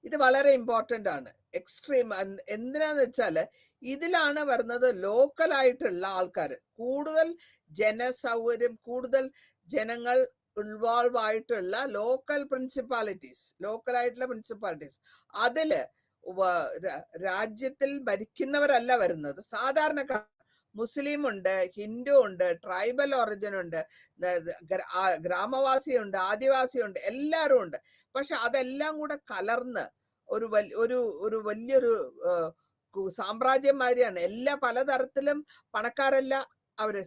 ഇത് വളരെ ഇമ്പോർട്ടന്റ് ആണ്. എക്സ്ട്രീം. എന്തിനാന്ന് വെച്ചാല് ഇതിലാണ് വരുന്നത് ലോക്കൽ ആയിട്ടുള്ള ആൾക്കാർ, കൂടുതൽ ജനസൗകര്യം, കൂടുതൽ ജനങ്ങൾ ഇൻവോൾവ് ആയിട്ടുള്ള ലോക്കൽ പ്രിൻസിപ്പാലിറ്റീസ് അതില് രാജ്യത്തിൽ ഭരിക്കുന്നവരല്ല വരുന്നത്, സാധാരണക്കാർ. മുസ്ലിം ഉണ്ട്, ഹിന്ദു ഉണ്ട്, ട്രൈബൽ ഒറിജിൻ ഉണ്ട്, ഗ്രാമവാസിയുണ്ട്, ആദിവാസിയുണ്ട്, എല്ലാവരും ഉണ്ട്. പക്ഷെ അതെല്ലാം കൂടെ കലർന്ന് ഒരു വലിയൊരു സാമ്രാജ്യന്മാരിയാണ്. എല്ലാ പലതരത്തിലും പണക്കാരല്ല, അവര്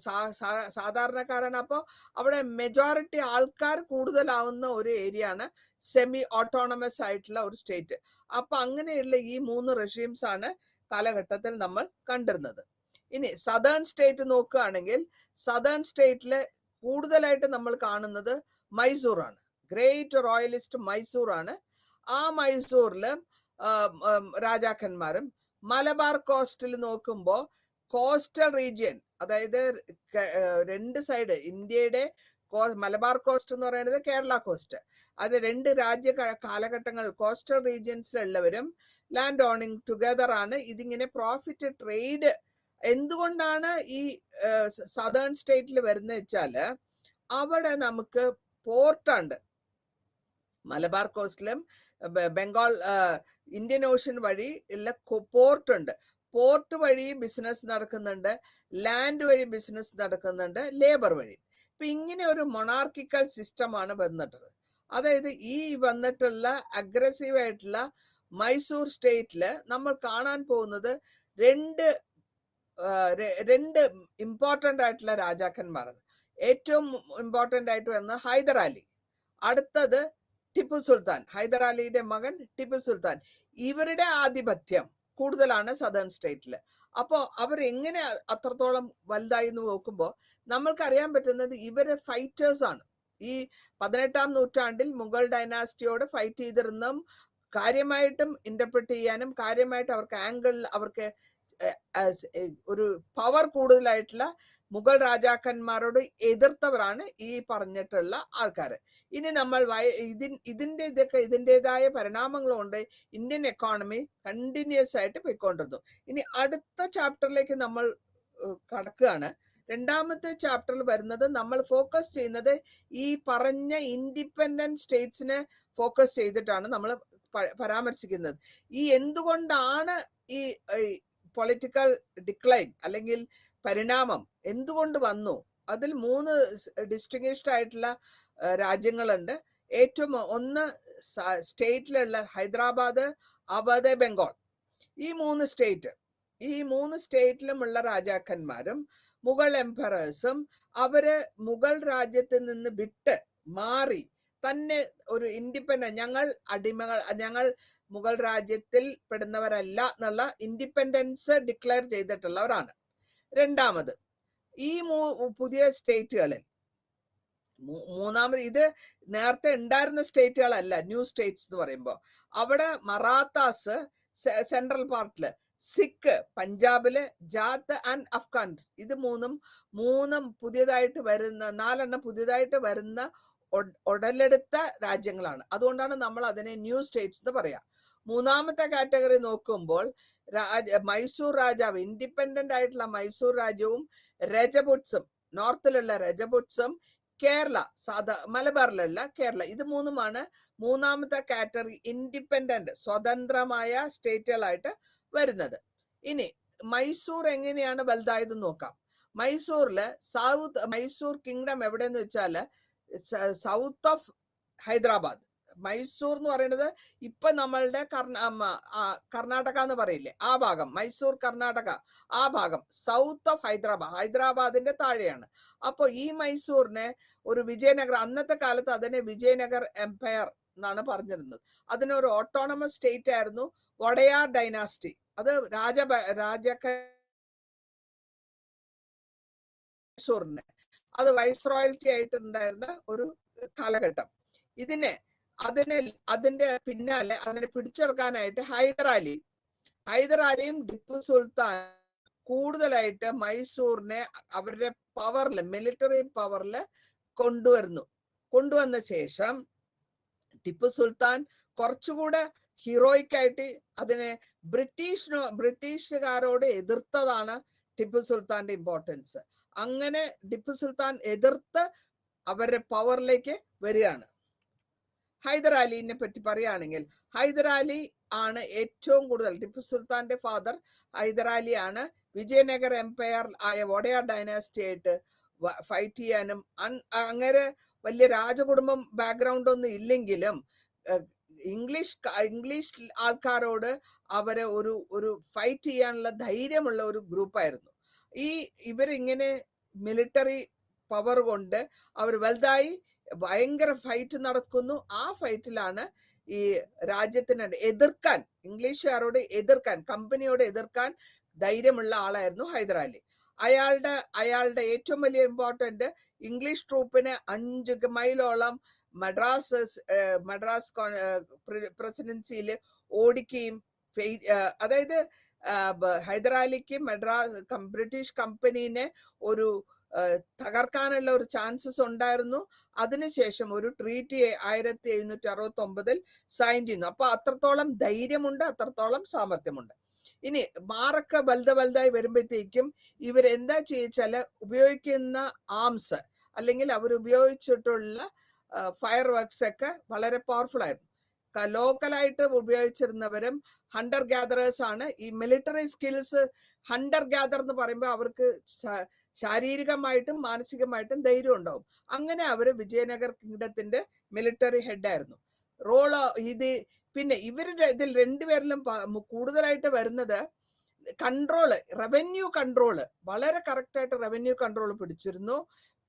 സാധാരണക്കാരാണ്. അപ്പോൾ അവിടെ മെജോറിറ്റി ആൾക്കാർ കൂടുതലാവുന്ന ഒരു ഏരിയ ആണ് സെമി ഓട്ടോണമസ് ആയിട്ടുള്ള ഒരു സ്റ്റേറ്റ്. അപ്പൊ അങ്ങനെയുള്ള ഈ 3 റെഷീംസ് ആണ് കാലഘട്ടത്തിൽ നമ്മൾ കണ്ടിരുന്നത്. ഇനി സദേൺ സ്റ്റേറ്റ് നോക്കുകയാണെങ്കിൽ, സദേൺ സ്റ്റേറ്റില് കൂടുതലായിട്ട് നമ്മൾ കാണുന്നത് മൈസൂർ ആണ്. ഗ്രേറ്റ് റോയലിസ്റ്റ് മൈസൂർ ആണ്. ആ മൈസൂരില് രാജാക്കന്മാരും, മലബാർ കോസ്റ്റിൽ നോക്കുമ്പോൾ കോസ്റ്റൽ റീജിയൻ, അതായത് 2 സൈഡ് ഇന്ത്യയുടെ മലബാർ കോസ്റ്റ് എന്ന് പറയുന്നത് കേരള കോസ്റ്റ്, അത് 2 രാജ്യ കാലഘട്ടങ്ങൾ കോസ്റ്റൽ റീജിയൻസിലുള്ളവരും ലാൻഡ് ഓണിങ് ടുഗദർ ആണ്. ഇതിങ്ങനെ പ്രോഫിറ്റ് ട്രേഡ് എന്തുകൊണ്ടാണ് ഈ സദേൺ സ്റ്റേറ്റിൽ വരുന്നത് വെച്ചാല് അവിടെ നമുക്ക് പോർട്ടുണ്ട്. മലബാർ കോസ്റ്റിലും ബംഗാൾ ഇന്ത്യൻ ഓഷ്യൻ വഴി ഉള്ള പോർട്ട് ഉണ്ട്. പോർട്ട് വഴി ബിസിനസ് നടക്കുന്നുണ്ട്, ലാൻഡ് വഴി ബിസിനസ് നടക്കുന്നുണ്ട്, ലേബർ വഴി. ഇപ്പൊ ഇങ്ങനെ ഒരു മൊണാർക്കിക്കൽ സിസ്റ്റമാണ് വന്നിട്ടുള്ളത്. അതായത് ഈ വന്നിട്ടുള്ള അഗ്രസീവ് ആയിട്ടുള്ള മൈസൂർ സ്റ്റേറ്റില് നമ്മൾ കാണാൻ പോകുന്നത് രണ്ട് ഇമ്പോർട്ടന്റ് ആയിട്ടുള്ള രാജാക്കന്മാരാണ്. ഏറ്റവും ഇമ്പോർട്ടന്റ് ആയിട്ട് വരുന്നത് ഹൈദരാലി, അടുത്തത് ടിപ്പു സുൽത്താൻ, ഹൈദരാലിയുടെ മകൻ ടിപ്പു സുൽത്താൻ. ഇവരുടെ ആധിപത്യം കൂടുതലാണ് സദേൺ സ്റ്റേറ്റില്. അപ്പോ അവരെങ്ങനെ അത്രത്തോളം വലുതായി എന്ന് നോക്കുമ്പോൾ നമ്മൾക്കറിയാൻ പറ്റുന്നത് ഇവര് ഫൈറ്റേഴ്സ് ആണ്. ഈ 18ാം നൂറ്റാണ്ടിൽ മുഗൾ ഡൈനാസ്റ്റിയോട് ഫൈറ്റ് ചെയ്തിരുന്നും കാര്യമായിട്ടും ഇന്റർപ്രറ്റ് ചെയ്യാനും കാര്യമായിട്ട് അവർക്ക് ഒരു പവർ കൂടുതലായിട്ടുള്ള മുഗൾ രാജാക്കന്മാരോട് എതിർത്തവരാണ് ഈ പറഞ്ഞിട്ടുള്ള ആൾക്കാർ. ഇനി നമ്മൾ ഇതിൻ്റെതായ പരിണാമങ്ങളുണ്ട്. ഇന്ത്യൻ എക്കോണമി കണ്ടിന്യൂസ് ആയിട്ട് പോയിക്കൊണ്ടിരുന്നു. ഇനി അടുത്ത ചാപ്റ്ററിലേക്ക് നമ്മൾ കടക്കുകയാണ്. 2ാമത്തെ ചാപ്റ്ററിൽ വരുന്നത് നമ്മൾ ഫോക്കസ് ചെയ്യുന്നത് ഈ പറഞ്ഞ ഇൻഡിപെൻഡന്റ് സ്റ്റേറ്റ്സിനെ ഫോക്കസ് ചെയ്തിട്ടാണ് നമ്മൾ പരാമർശിക്കുന്നത്. ഈ എന്തുകൊണ്ടാണ് ഈ പൊളിറ്റിക്കൽ ഡിക്ലൈൻ അല്ലെങ്കിൽ പരിണാമം എന്തുകൊണ്ട് വന്നു, അതിൽ 3 ഡിസ്റ്റിങ്ഷ്ഡ് ആയിട്ടുള്ള രാജ്യങ്ങളുണ്ട്. ഏറ്റവും ഒന്ന് സ്റ്റേറ്റിലുള്ള ഹൈദരാബാദ്, അവധ്, ബംഗാൾ. ഈ 3 സ്റ്റേറ്റിലുമുള്ള രാജാക്കന്മാരും മുഗൾ എംപറേഴ്സും അവര് മുഗൾ രാജ്യത്തിൽ നിന്ന് വിട്ട് മാറി തന്നെ ഒരു ഇൻഡിപെൻഡന്റ്, ഞങ്ങൾ മുഗൾ രാജ്യത്തിൽ പെടുന്നവരല്ല എന്നുള്ള ഇൻഡിപെൻഡൻസ് ഡിക്ലെയർ ചെയ്തിട്ടുള്ളവരാണ്. 2ാമത് ഈ പുതിയ സ്റ്റേറ്റുകളിൽ 3ാമത് ഇത് നേരത്തെ ഉണ്ടായിരുന്ന സ്റ്റേറ്റുകളല്ല, ന്യൂ സ്റ്റേറ്റ്സ് എന്ന് പറയുമ്പോൾ അവിടെ മറാത്താസ് സെൻട്രൽ പാർട്ടില്, സിഖ് പഞ്ചാബില്, ജാത്ത് ആൻഡ് അഫ്ഗാൻ, ഇത് മൂന്നും പുതിയതായിട്ട് വരുന്ന 4 പുതിയതായിട്ട് വരുന്ന ഉടലെടുത്ത രാജ്യങ്ങളാണ്. അതുകൊണ്ടാണ് നമ്മൾ അതിനെ ന്യൂ സ്റ്റേറ്റ്സ് എന്ന് പറയാം. 3ാമത്തെ കാറ്റഗറി നോക്കുമ്പോൾ മൈസൂർ രാജാവ്, ഇൻഡിപെൻഡന്റ് ആയിട്ടുള്ള മൈസൂർ രാജ്യവും രജപുട്സും, നോർത്തിലുള്ള രജപുട്സും, കേരള മലബാറിലുള്ള കേരള, ഇത് 3ഉമാണ് 3ാമത്തെ കാറ്റഗറി ഇൻഡിപെൻഡന്റ് സ്വതന്ത്രമായ സ്റ്റേറ്റുകളായിട്ട് വരുന്നത്. ഇനി മൈസൂർ എങ്ങനെയാണ് വലുതായത് നോക്കാം. മൈസൂരില് മൈസൂർ കിങ്ഡം എവിടെയെന്ന് വെച്ചാല് സൗത്ത് ഓഫ് ഹൈദരാബാദ്. മൈസൂർ എന്ന് പറയുന്നത് ഇപ്പൊ നമ്മളുടെ കർണാടക എന്ന് പറയില്ലേ, ആ ഭാഗം മൈസൂർ കർണാടക, ആ ഭാഗം സൗത്ത് ഓഫ് ഹൈദരാബാദിന്റെ താഴെയാണ്. അപ്പൊ ഈ മൈസൂറിനെ ഒരു വിജയനഗർ, അന്നത്തെ കാലത്ത് അതിനെ വിജയനഗർ എംപയർ എന്നാണ് പറഞ്ഞിരുന്നത്. അതിനൊരു ഓട്ടോണമസ് സ്റ്റേറ്റ് ആയിരുന്നു വടയാർ ഡൈനാസ്റ്റി. അത് മൈസൂറിനെ അത് വൈസ് റോയൽറ്റി ആയിട്ടുണ്ടായിരുന്ന ഒരു കാലഘട്ടം. അതിന്റെ പിന്നാലെ അതിനെ പിടിച്ചെടുക്കാനായിട്ട് ഹൈദരാലിയും ടിപ്പു സുൽത്താൻ കൂടുതലായിട്ട് മൈസൂറിനെ അവരുടെ പവറിൽ, മിലിറ്ററി പവറിൽ കൊണ്ടുവന്ന ശേഷം ടിപ്പു സുൽത്താൻ കുറച്ചുകൂടെ ഹീറോയിക് ആയിട്ട് അതിനെ ബ്രിട്ടീഷുകാരോട് എതിർത്തതാണ് ടിപ്പു സുൽത്താന്റെ ഇമ്പോർട്ടൻസ്. അങ്ങനെ ടിപ്പു സുൽത്താൻ എതിർത്ത് അവരുടെ പവറിലേക്ക് വരികയാണ്. ഹൈദരാലിനെ പറ്റി പറയുകയാണെങ്കിൽ, ഹൈദരാലി ആണ് ഏറ്റവും കൂടുതൽ, ടിപ്പു സുൽത്താന്റെ ഫാദർ ഹൈദരാലി ആണ് വിജയനഗർ എംപയർ ആയ വോഡയാർ ഡൈനാസ്റ്റി ആയിട്ട് ഫൈറ്റ് ചെയ്യാനും അങ്ങനെ വലിയ രാജകുടുംബം ബാക്ക്ഗ്രൗണ്ട് ഒന്നും ഇല്ലെങ്കിലും ഇംഗ്ലീഷ് ആൾക്കാരോട് അവരെ ഒരു ഫൈറ്റ് ചെയ്യാനുള്ള ധൈര്യമുള്ള ഒരു ഗ്രൂപ്പായിരുന്നു. ഇവരിങ്ങനെ മിലിറ്ററി പവർ കൊണ്ട് അവർ വലുതായി ഭയങ്കര ഫൈറ്റ് നടക്കുന്നു. ആ ഫൈറ്റിലാണ് ഈ രാജ്യത്തിനെ എതിർക്കാൻ, ഇംഗ്ലീഷുകാരോട് എതിർക്കാൻ, കമ്പനിയോട് എതിർക്കാൻ ധൈര്യമുള്ള ആളായിരുന്നു ഹൈദരാലി. അയാളുടെ ഏറ്റവും വലിയ ഇമ്പോർട്ടന്റ് ഇംഗ്ലീഷ് ട്രൂപ്പിനെ 5 മൈലോളം മദ്രാസ് പ്രസിഡൻസിയിൽ ഓടിക്കുകയും, അതായത് ഹൈദരാലിക്ക് ബ്രിട്ടീഷ് കമ്പനീനെ ഒരു തകർക്കാനുള്ള ഒരു ചാൻസസ് ഉണ്ടായിരുന്നു. അതിനുശേഷം ഒരു ട്രീറ്റി 1769 സൈൻ ചെയ്യുന്നു. അപ്പൊ അത്രത്തോളം ധൈര്യമുണ്ട്, അത്രത്തോളം സാമർത്ഥ്യമുണ്ട്. ഇനി മാറൊക്കെ വലുതായി വരുമ്പോഴത്തേക്കും ഇവരെന്താ ചെയ്യിച്ചാല് ഉപയോഗിക്കുന്ന ആംസ് അല്ലെങ്കിൽ അവർ ഉപയോഗിച്ചിട്ടുള്ള ഫയർ വർക്ക്സ് ഒക്കെ വളരെ പവർഫുൾ ആയിരുന്നു. ലോക്കലായിട്ട് ഉപയോഗിച്ചിരുന്നവരും ഹണ്ടർ ഗ്യാദറേഴ്സ് ആണ്. ഈ മിലിറ്ററി സ്കിൽസ്, ഹണ്ടർ ഗ്യാദർ എന്ന് പറയുമ്പോൾ അവർക്ക് ശാരീരികമായിട്ടും മാനസികമായിട്ടും ധൈര്യം ഉണ്ടാവും. അങ്ങനെ അവര് വിജയനഗർ കിങ്ഡത്തിന്റെ മിലിറ്ററി ഹെഡായിരുന്നു. പിന്നെ ഇവരുടെ ഇതിൽ രണ്ടുപേരിലും കൂടുതലായിട്ട് വരുന്നത് കൺട്രോള്, റവന്യൂ കൺട്രോള്, വളരെ കറക്റ്റായിട്ട് റവന്യൂ കൺട്രോൾ പിടിച്ചിരുന്നു.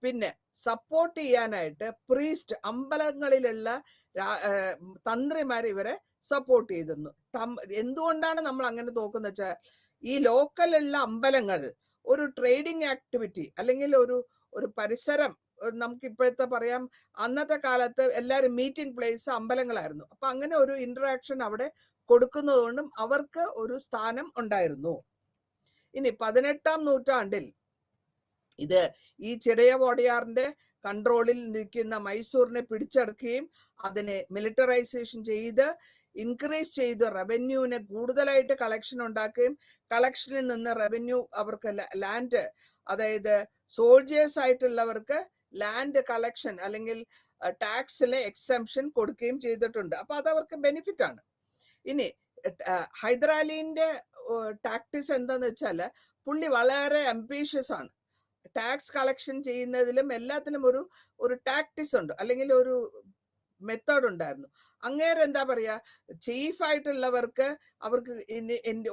പിന്നെ സപ്പോർട്ട് ചെയ്യാനായിട്ട് പ്രീസ്റ്റ്, അമ്പലങ്ങളിലുള്ള തന്ത്രിമാർ ഇവരെ സപ്പോർട്ട് ചെയ്തിരുന്നു. എന്തുകൊണ്ടാണ് നമ്മൾ അങ്ങനെ നോക്കുന്നത് വെച്ചാൽ, ഈ ലോക്കലുള്ള അമ്പലങ്ങൾ ഒരു ട്രേഡിംഗ് ആക്ടിവിറ്റി അല്ലെങ്കിൽ ഒരു പരിസരം, നമുക്ക് ഇപ്പോഴത്തെ പറയാം, അന്നത്തെ കാലത്ത് എല്ലാവരും മീറ്റിംഗ് പ്ലേസ് അമ്പലങ്ങളായിരുന്നു. അപ്പൊ അങ്ങനെ ഒരു ഇന്ററാക്ഷൻ അവിടെ കൊടുക്കുന്നതുകൊണ്ടും അവർക്ക് ഒരു സ്ഥാനം ഉണ്ടായിരുന്നു. ഇനി 18ാം നൂറ്റാണ്ടിൽ ഈ ചെറിയ വോഡയാറിന്റെ കൺട്രോളിൽ നിൽക്കുന്ന മൈസൂറിനെ പിടിച്ചെടുക്കുകയും അതിനെ മിലിറ്ററൈസേഷൻ ചെയ്ത് ഇൻക്രീസ് ചെയ്ത് റവന്യൂവിനെ കൂടുതലായിട്ട് കളക്ഷൻ ഉണ്ടാക്കുകയും കളക്ഷനിൽ നിന്ന് റവന്യൂ അവർക്ക് ലാൻഡ്, അതായത് സോൾജേഴ്സ് ആയിട്ടുള്ളവർക്ക് ലാൻഡ് കളക്ഷൻ അല്ലെങ്കിൽ ടാക്സിലെ എക്സംഷൻ കൊടുക്കുകയും ചെയ്തിട്ടുണ്ട്. അപ്പൊ അത് അവർക്ക് ബെനിഫിറ്റ് ആണ്. ഇനി ഹൈദരാലിന്റെ ടാക്ടിക്സ് എന്താന്ന് വെച്ചാല്, പുള്ളി വളരെ അംബീഷ്യസ് ആണ്. ടാക്സ് കളക്ഷൻ ചെയ്യുന്നതിലും എല്ലാത്തിലും ഒരു ടാക്ടിക്സ് ഉണ്ട്, അല്ലെങ്കിൽ ഒരു മെത്തേഡ് ഉണ്ടായിരുന്നു. അങ്ങേരെ എന്താ പറയാ, ചീഫായിട്ടുള്ളവർക്ക് അവർക്ക്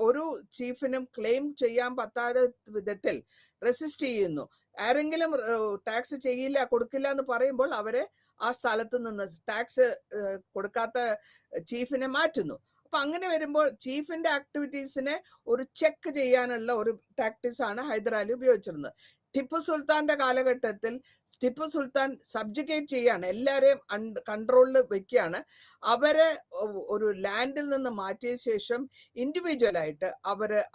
ഒരു ചീഫിനും ക്ലെയിം ചെയ്യാൻ പറ്റാത്ത വിധത്തിൽ റെസിസ്റ്റ് ചെയ്യുന്നു. ആരെങ്കിലും ടാക്സ് ചെയ്യില്ല, കൊടുക്കില്ല എന്ന് പറയുമ്പോൾ അവരെ ആ സ്ഥലത്ത് നിന്ന് ടാക്സ് കൊടുക്കാത്ത ചീഫിനെ മാറ്റുന്നു. അപ്പൊ അങ്ങനെ വരുമ്പോൾ ചീഫിന്റെ ആക്ടിവിറ്റീസിനെ ഒരു ചെക്ക് ചെയ്യാനുള്ള ഒരു ടാക്ടിക്സ് ആണ് ഹൈദരാലി ഉപയോഗിച്ചിരുന്നത്. ടിപ്പു സുൽത്താന്റെ കാലഘട്ടത്തിൽ ടിപ്പു സുൽത്താൻ സബ്ജുഗേറ്റ് ചെയ്യാണ്, എല്ലാരെയും കൺട്രോളിൽ വെക്കുകയാണ്. അവരെ ഒരു ലാൻഡിൽ നിന്ന് മാറ്റിയ ശേഷം ഇൻഡിവിജ്വലായിട്ട്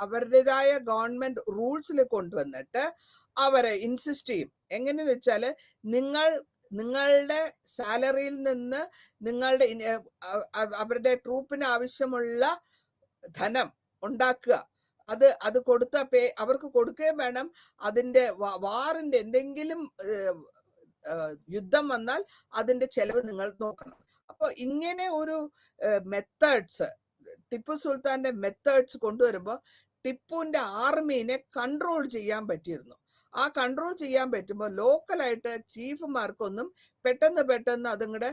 അവരുടേതായ ഗവൺമെന്റ് റൂൾസിൽ കൊണ്ടുവന്നിട്ട് അവരെ ഇൻസിസ്റ്റ് ചെയ്യും. എങ്ങനെയെന്ന് വെച്ചാല്, നിങ്ങളുടെ സാലറിയിൽ നിന്ന് അവരുടെ ട്രൂപ്പിന് ആവശ്യമുള്ള ധനം ഉണ്ടാക്കുക, അത് കൊടുത്ത അവർക്ക് കൊടുക്കുകയും വേണം. അതിന്റെ വാറിന്റെ എന്തെങ്കിലും യുദ്ധം വന്നാൽ അതിന്റെ ചെലവ് നിങ്ങൾ നോക്കണം. അപ്പൊ ഇങ്ങനെ ഒരു മെത്തേഡ്സ്, ടിപ്പു സുൽത്താന്റെ മെത്തേഡ്സ് കൊണ്ടുവരുമ്പോൾ ടിപ്പുവിന്റെ ആർമീനെ കൺട്രോൾ ചെയ്യാൻ പറ്റിയിരുന്നു. ആ കൺട്രോൾ ചെയ്യാൻ പറ്റുമ്പോൾ ലോക്കലായിട്ട് ചീഫുമാർക്കൊന്നും പെട്ടെന്ന് അതുങ്ങളുടെ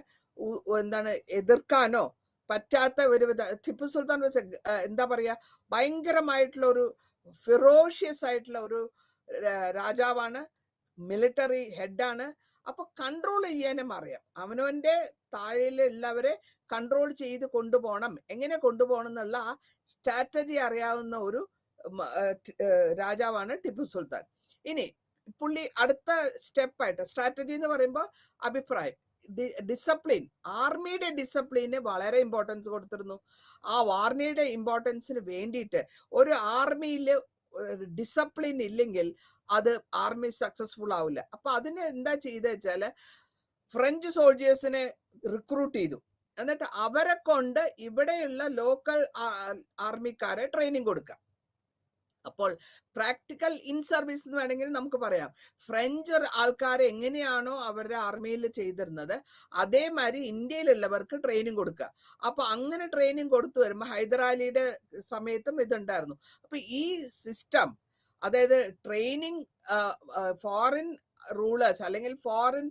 എതിർക്കാനോ പറ്റാത്ത ഒരു ടിപ്പു സുൽത്താൻ എന്താ പറയാ, ഭയങ്കരമായിട്ടുള്ള ഒരു ഫിറോഷ്യസ് ആയിട്ടുള്ള ഒരു രാജാവാണ്, മിലിറ്ററി ഹെഡാണ്. അപ്പൊ കൺട്രോൾ ചെയ്യാനും അറിയാം. അവനവന്റെ താഴെയുള്ളവരെ കൺട്രോൾ ചെയ്ത് കൊണ്ടുപോകണം, എങ്ങനെ കൊണ്ടുപോകണം എന്നുള്ള ആ സ്ട്രാറ്റജി അറിയാവുന്ന ഒരു രാജാവാണ് ടിപ്പു സുൽത്താൻ. ഇനി പുള്ളി അടുത്ത സ്റ്റെപ്പായിട്ട്, സ്ട്രാറ്റജി എന്ന് പറയുമ്പോൾ അഭിപ്രായം, ഡിസപ്ലിൻ, ആർമിയുടെ ഡിസപ്ലിന് വളരെ ഇമ്പോർട്ടൻസ് കൊടുത്തിരുന്നു. ആ ആർമിയുടെ ഇമ്പോർട്ടൻസിന് വേണ്ടിയിട്ട് ഒരു ആർമിയിൽ ഡിസപ്ലിൻ ഇല്ലെങ്കിൽ അത് ആർമി സക്സസ്ഫുൾ ആവില്ല. അപ്പൊ അതിന് എന്താ ചെയ്ത വെച്ചാല്, ഫ്രഞ്ച് സോൾജേഴ്സിനെ റിക്രൂട്ട് ചെയ്തു. എന്നിട്ട് അവരെ കൊണ്ട് ഇവിടെയുള്ള ലോക്കൽ ആർമിക്കാരെ ട്രെയിനിങ് കൊടുക്കുക. അപ്പോൾ പ്രാക്ടിക്കൽ ഇൻ സർവീസ് എന്ന് വേണമെങ്കിൽ നമുക്ക് പറയാം. ഫ്രഞ്ച് ആൾക്കാരെ എങ്ങനെയാണോ അവരുടെ ആർമിയിൽ ചെയ്തിരുന്നത് അതേമാതിരി ഇന്ത്യയിലുള്ളവർക്ക് ട്രെയിനിങ് കൊടുക്കുക. അപ്പൊ അങ്ങനെ ട്രെയിനിങ് കൊടുത്തു വരുമ്പോൾ ഹൈദരാലിയുടെ സമയത്തും ഇതുണ്ടായിരുന്നു. അപ്പൊ ഈ സിസ്റ്റം, അതായത് ട്രെയിനിങ് ഫോറിൻ റൂളേഴ്സ് അല്ലെങ്കിൽ ഫോറിൻ